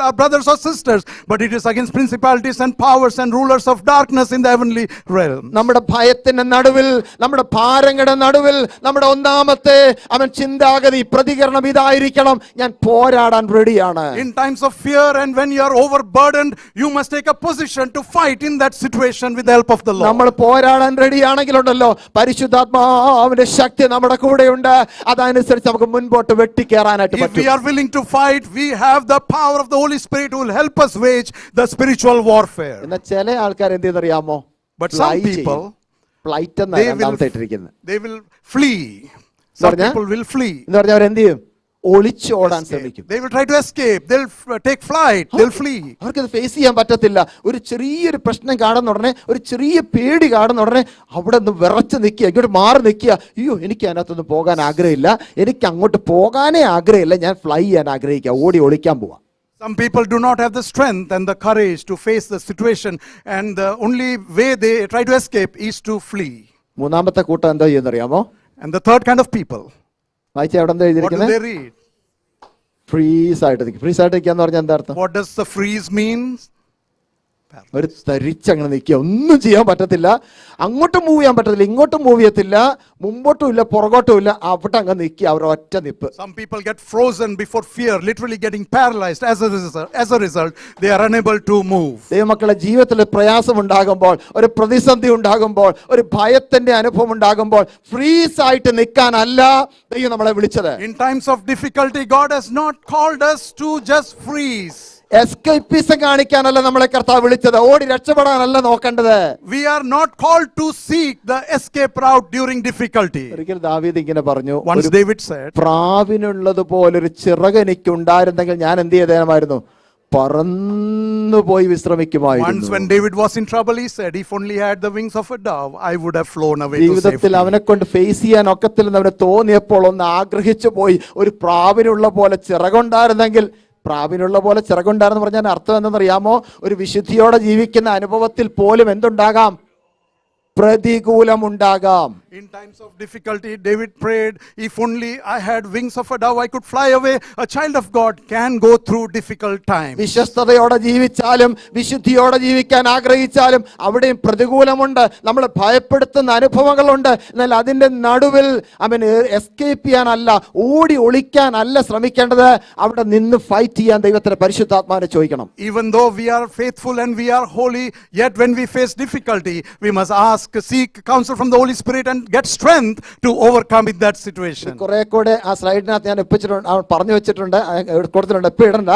B: our brothers or sisters, but it is against principalities and powers and rulers of darkness in the heavenly realm.
A: നമ്മുടെ ഭയത്തിന്റെ നടുവിൽ, നമ്മുടെ ഭാരങ്ങളുടെ നടുവിൽ നമ്മുടെ ഒന്നാമത്തെ ചിന്താഗതി, പ്രതികരണം ഇതായിരിക്കണം, ഞാൻ പോരാടാൻ റെഡിയാണ്.
B: In times of fear and when you are overburdened, you must take a position to fight in that situation with the help of the Lord.
A: നമ്മൾ പോരാടാൻ റെഡിയാണെങ്കിലുണ്ടല്ലോ, പരിശുദ്ധാത്മാവിന്റെ ശക്തി നമ്മുടെ കൂടെയുണ്ട്. അതനുസരിച്ച് നമുക്ക് മുൻപോട്ട് വെട്ടിക്കേറാനായിട്ട്
B: പറ്റും. If we are willing to fight, we have the power of the Holy Spirit who will help us wage the spiritual warfare.
A: എന്നാൽ ചില ആൾക്കാർ എന്ത് ചെയ്യുന്നറിയാമോ?
B: But some people, they will flee. Some people will flee.
A: എന്ന് പറഞ്ഞാൽ അവരെന്ത് ചെയ്യും? ഒളിച്ചോടാൻ ശ്രമിക്കും.
B: They will try to escape. They'll take flight. They'll flee.
A: അവർക്ക് ഫേസ് ചെയ്യാൻ പറ്റത്തില്ല. ഒരു ചെറിയൊരു പ്രശ്നം കാണുന്ന ഉടനെ, ഒരു ചെറിയ പേടി കാണുന്ന ഉടനെ അവിടെ നിന്ന് വിറച്ച് നിൽക്കുക, ഇങ്ങോട്ട് മാറി നിൽക്കുക. അയ്യോ, എനിക്ക് അതിനകത്തൊന്നും പോകാൻ ആഗ്രഹമില്ല, എനിക്ക് അങ്ങോട്ട് പോകാനേ ആഗ്രഹമില്ല, ഞാൻ ഫ്ലൈ ചെയ്യാൻ ആഗ്രഹിക്കുക, ഓടി ഒളിക്കാൻ പോവാ.
B: Some people do not have the strength and the courage to face the situation, and the only way they try to escape is to flee.
A: മൂന്നാമത്തെ കൂട്ടം എന്താ ചെയ്യുന്നറിയാമോ?
B: And the third kind of people,
A: വായിച്ച അവിടെ എന്താ എഴുതിയിരിക്കുന്നത്?
B: What do they read?
A: Freeze ആയിട്ട് നിൽക്കും. Freeze ആയിട്ട് നിൽക്കുക എന്ന് പറഞ്ഞാൽ എന്താ അർത്ഥം?
B: What does the freeze mean? paralyzed.
A: ഒരു തരിച്ചങ്ങനെ നിൽക്കുക, ഒന്നും ചെയ്യാൻ പറ്റത്തില്ല, അങ്ങോട്ടും മൂവ് ചെയ്യാൻ പറ്റത്തില്ല, ഇങ്ങോട്ടും മൂവ് ചെയ്യത്തില്ല, മുമ്പോട്ടും ഇല്ല പുറകോട്ടും ഇല്ല, അവിടെ അങ്ങ് നിൽക്കുക, അവർ ഒറ്റ നിപ്പ്.
B: Some people get frozen before fear, literally getting paralyzed. As a result, they are unable to move.
A: ദൈവമക്കളെ, ജീവിതത്തിൽ പ്രയാസം ഉണ്ടാകുമ്പോൾ, ഒരു പ്രതിസന്ധി ഉണ്ടാകുമ്പോൾ, ഒരു ഭയത്തിന്റെ അനുഭവം ഉണ്ടാകുമ്പോൾ ഫ്രീസ് ആയിട്ട് നിൽക്കാനല്ല ദൈവം നമ്മളെ വിളിച്ചത്.
B: In times of difficulty, God has not called us to just freeze.
A: Escapism കാണിക്കാനല്ല നമ്മളെ കർത്താവ് വിളിച്ചത്, ഓടി രക്ഷപ്പെടാനല്ല നോക്കേണ്ടത്.
B: We are not called to seek the escape route during difficulty.
A: ഒരിക്കൽ ദാവീദ് ഇങ്ങനെ പറഞ്ഞു,
B: Once David said,
A: പ്രാവിനുള്ളത് പോലൊരു ചിറക് എനിക്ക് ഉണ്ടായിരുന്നെങ്കിൽ ഞാൻ എന്ത് ചെയ്തേനമായിരുന്നു, പറന്നുപോയി
B: once
A: വിശ്രമിക്കുമായിരുന്നു.
B: when David was in trouble, he said, if only I had the wings of a dove, I would have flown away to
A: ജീവിതത്തിൽ
B: safety.
A: അവനെ കൊണ്ട് ഫേസ് ചെയ്യാൻ ഒക്കത്തില്ലെന്ന് അവന് തോന്നിയപ്പോൾ ഒന്ന് ആഗ്രഹിച്ചു പോയി, ഒരു പ്രാവിനുള്ള പോലെ ചിറകുണ്ടായിരുന്നെങ്കിൽ. പ്രാവിനുള്ള പോലെ ചിറകുണ്ടായിരുന്നു പറഞ്ഞാൽ അർത്ഥം എന്തെന്നറിയാമോ? ഒരു വിശുദ്ധിയോടെ ജീവിക്കുന്ന അനുഭവത്തിൽ പോലും എന്തുണ്ടാകാം, പ്രതികൂലമുണ്ടാകാം.
B: In times of difficulty, David prayed, if only I had wings of a dove, I could fly away. A child of God can go through difficult times.
A: വിശ്വസ്തയോടെ ജീവിച്ചാലും വിശുദ്ധിയോടെ ജീവിക്കാൻ ആഗ്രഹിച്ചാലും അവിടെയും പ്രതികൂലമുണ്ട്, നമ്മളെ ഭയപ്പെടുത്തുന്ന അനുഭവങ്ങളുണ്ട്. എന്നാൽ അതിന്റെ നടുവിൽ അവൻ എസ്കേപ്പ് ചെയ്യാനല്ല, ഓടി ഒളിക്കാനല്ല ശ്രമിക്കേണ്ടത്, അവിടെ നിന്ന് ഫൈറ്റ് ചെയ്യാൻ ദൈവത്തിന്റെ പരിശുദ്ധാത്മാവിനെ ചോദിക്കണം.
B: Even though we are faithful and we are holy, yet when we face difficulty, we must seek counsel from the Holy Spirit and get strength to overcome in that situation.
A: കുറെ കൂടെ ആ സ്ലൈഡിനകത്ത് ഞാൻ എപ്പിച്ചിട്ടുണ്ട്, പറഞ്ഞു വെച്ചിട്ടുണ്ട്, കൊടുത്തിട്ടുണ്ട്, എപ്പോ ഇടണ്ട.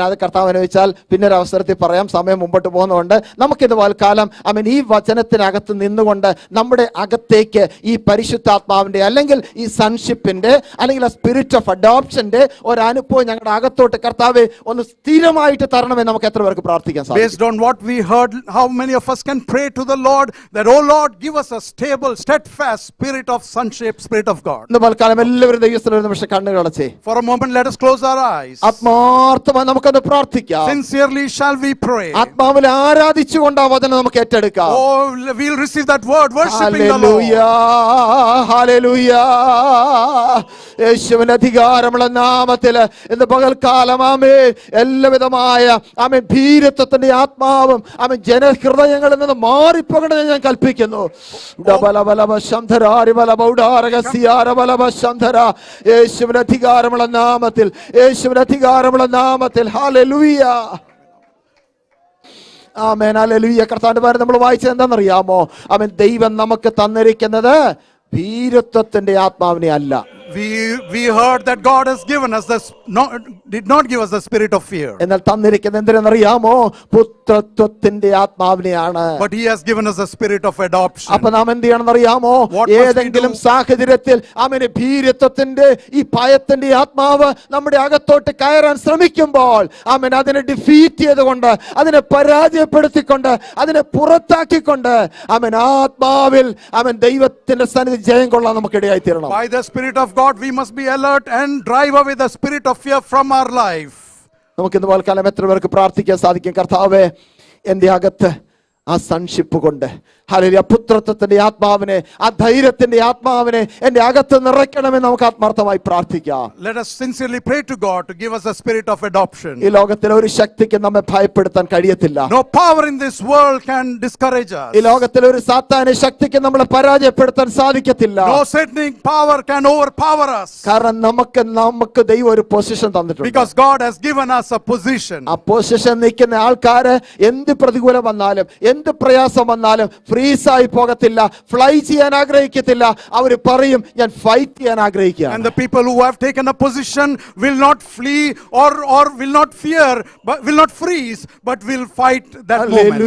A: അത് കർത്താവ് അനുവദിച്ചാൽ പിന്നെ ഒരു അവസരത്തിൽ പറയാം, സമയം മുമ്പോട്ട് പോകുന്നതുകൊണ്ട്. നമുക്കിത് കാലം ഈ വചനത്തിനകത്ത് നിന്നുകൊണ്ട് നമ്മുടെ അകത്തേക്ക് ഈ പരിശുദ്ധാത്മാവിന്റെ അല്ലെങ്കിൽ ഈ സൺഷിപ്പിന്റെ അല്ലെങ്കിൽ ആ സ്പിരിറ്റ് ഓഫ് അഡോപ്ഷന്റെ ഒരു അനുഭവം ഞങ്ങളുടെ അകത്തോട്ട് കർത്താവെ ഒന്ന് സ്ഥിരമായിട്ട് തരണമേ. നമുക്ക് എത്ര പേർക്ക് പ്രാർത്ഥിക്കാൻ സാധിക്കും?
B: Based on what we heard, how many of us can pray to the Lord that, oh Lord, give us a stable, steadfast spirit of sonship, spirit of God.
A: ഇന്ന് പൽക്കാലം എല്ലാവരും ദൈവത്തിൽ ഒരു നിമിഷം കണ്ണുകൾ അടച്ചേ.
B: For a moment, let us close our eyes.
A: ആത്മാർത്ഥമായി നമുക്കത് പ്രാർത്ഥിക്കാം.
B: Sincerely shall we pray.
A: ആത്മാവിൽ ആരാധിച്ചുകൊണ്ട് ആ വചനം നമുക്ക് ഏറ്റെടുക്കാം.
B: Oh, we'll receive that word, worshiping the Lord.
A: Hallelujah. യേശുവിന്റെ അധികാരമുള്ള നാമത്തിൽ ഇന്ന് പകൽക്കാലം ആമേൻ എല്ലാവിധമായ ആമേൻ ഭീരുത്വത്തിന്റെ ആത്മാവും ആമേൻ ജനഹൃദയങ്ങളിൽ നിന്ന് മാറിപ്പോകണമെന്ന് ഞാൻ കൽപ്പിക്കുന്നു. യേശുവിന്റെ അധികാരമുള്ള നാമത്തിൽ, യേശുവിന്റെ അധികാരമുള്ള നാമത്തിൽ. ഹല്ലേലൂയ. ആമേൻ. ഹല്ലേലൂയ. കർത്താവിന്റെ പേരിൽ നമ്മൾ വായിച്ചത് എന്താണെന്നറിയാമോ? ആമേൻ. ദൈവം നമുക്ക് തന്നിരിക്കുന്നത് ഭീരുത്വത്തിന്റെ ആത്മാവിനെ അല്ല.
B: We heard that God has given us did not give us the spirit of fear.
A: എന്നാൽ തന്നിരിക്കുന്നത് എന്തിനെന്നറിയാമോ? പുത്രത്വത്തിന്റെ ആത്മാവിനെയാണ്.
B: But he has given us the spirit of adoption.
A: അപ്പൊ നാം എന്ത് ചെയ്യണമെന്നറിയാമോ? ഏതെങ്കിലും സാഹചര്യത്തിൽ അവന് ഭീരുത്വത്തിന്റെ ഈ ഭയത്തിന്റെ ആത്മാവ് നമ്മുടെ അകത്തോട്ട് കയറാൻ ശ്രമിക്കുമ്പോൾ അവൻ അതിനെ ഡിഫീറ്റ് ചെയ്തുകൊണ്ട്, അതിനെ പരാജയപ്പെടുത്തിക്കൊണ്ട്, അതിനെ പുറത്താക്കിക്കൊണ്ട് അവൻ ആത്മാവിൽ അവൻ ദൈവത്തിന്റെ സന്നിധി ജയം കൊള്ളാൻ നമുക്ക് ഇടയായി തീരണം.
B: By the spirit of God, we must be alert and drive away the spirit of fear from our life.
A: നമുക്ക് ഇന്ന് പൽക്കാലം എത്ര പേർക്ക് പ്രാർത്ഥിക്കാൻ സാധിക്കും? കർത്താവേ, എന്റെ അകത്ത് ആ സൺഷിപ്പ് കൊണ്ട് ഹല്ലേലൂയ പുത്രത്വത്തിന്റെ ആത്മാവിനെ, ആ ധൈര്യത്തിന്റെ ആത്മാവിനെ എന്റെ അകത്ത് നിറയ്ക്കണമെന്ന് നമുക്ക് ആത്മാർത്ഥമായി പ്രാർത്ഥിക്കാം.
B: Let us sincerely pray to God to give us a spirit of adoption.
A: ഈ ലോകത്തിലെ ഒരു ശക്തിക്ക് നമ്മെ ഭയപ്പെടുത്താൻ കഴിയത്തില്ല.
B: No power in this world can discourage us.
A: ഈ ലോകത്തിലെ ഒരു സാത്താന്യ ശക്തിക്ക് നമ്മളെ പരാജയപ്പെടുത്താൻ സാധിക്കത്തില്ല.
B: No satanic power can overpower us.
A: കാരണം നമുക്ക് ദൈവം ഒരു പൊസിഷൻ തന്നിട്ടുണ്ട്.
B: Because God has given us a position.
A: ആ പൊസിഷൻ നിൽക്കുന്ന ആൾക്കാര് എന്ത് പ്രതികൂലം വന്നാലും എന്ത് പ്രയാസം വന്നാലും ഫ്രീസായി പോകത്തില്ല, ഫ്ലൈ ചെയ്യാൻ ആഗ്രഹിക്കത്തില്ല. അവർ പറയും, ഞാൻ ഫൈറ്റ് ചെയ്യാൻ ആഗ്രഹിക്കുക.
B: And the people who have taken a position will not flee or will not fear, but will not freeze, but will fight that moment.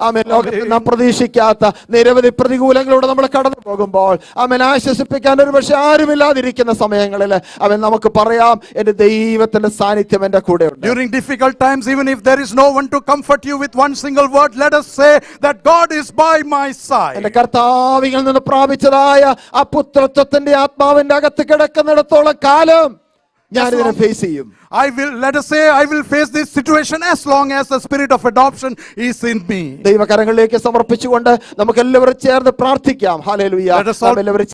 A: ആമേൻ. ലോകത്തിൽ നാം പ്രതീക്ഷിക്കാത്ത നിരവധി പ്രതികൂലങ്ങളിലൂടെ നമ്മൾ കടന്നു പോകുമ്പോൾ ആമേൻ ആശ്വസിപ്പിക്കാൻ ഒരു പക്ഷെ ആരുമില്ലാതിരിക്കുന്ന സമയങ്ങളിൽ അവൻ നമുക്ക് പറയാം, എന്റെ ദൈവത്തിന്റെ സാന്നിധ്യം എന്റെ കൂടെ ഉണ്ട്.
B: During difficult times, even if there is no one to comfort you with one single word, let us say that God is by my side.
A: എന്റെ കർത്താവിൽ നിന്ന് പ്രാപിച്ചതായ ആ പുത്രത്വത്തിന്റെ ആത്മാവിന്റെ അകത്ത് കിടക്കുന്നിടത്തോളം കാലം ഞാൻ ഇതിനെ ഫേസ് ചെയ്യും.
B: Let us say, I will face this situation as long as the spirit of adoption is in me.
A: ദൈവകരങ്ങളിലേക്ക് സമർപ്പിച്ചുകൊണ്ട് നമുക്ക് എല്ലാവരും ചേർന്ന് പ്രാർത്ഥിക്കാം. ഹല്ലേലൂയ.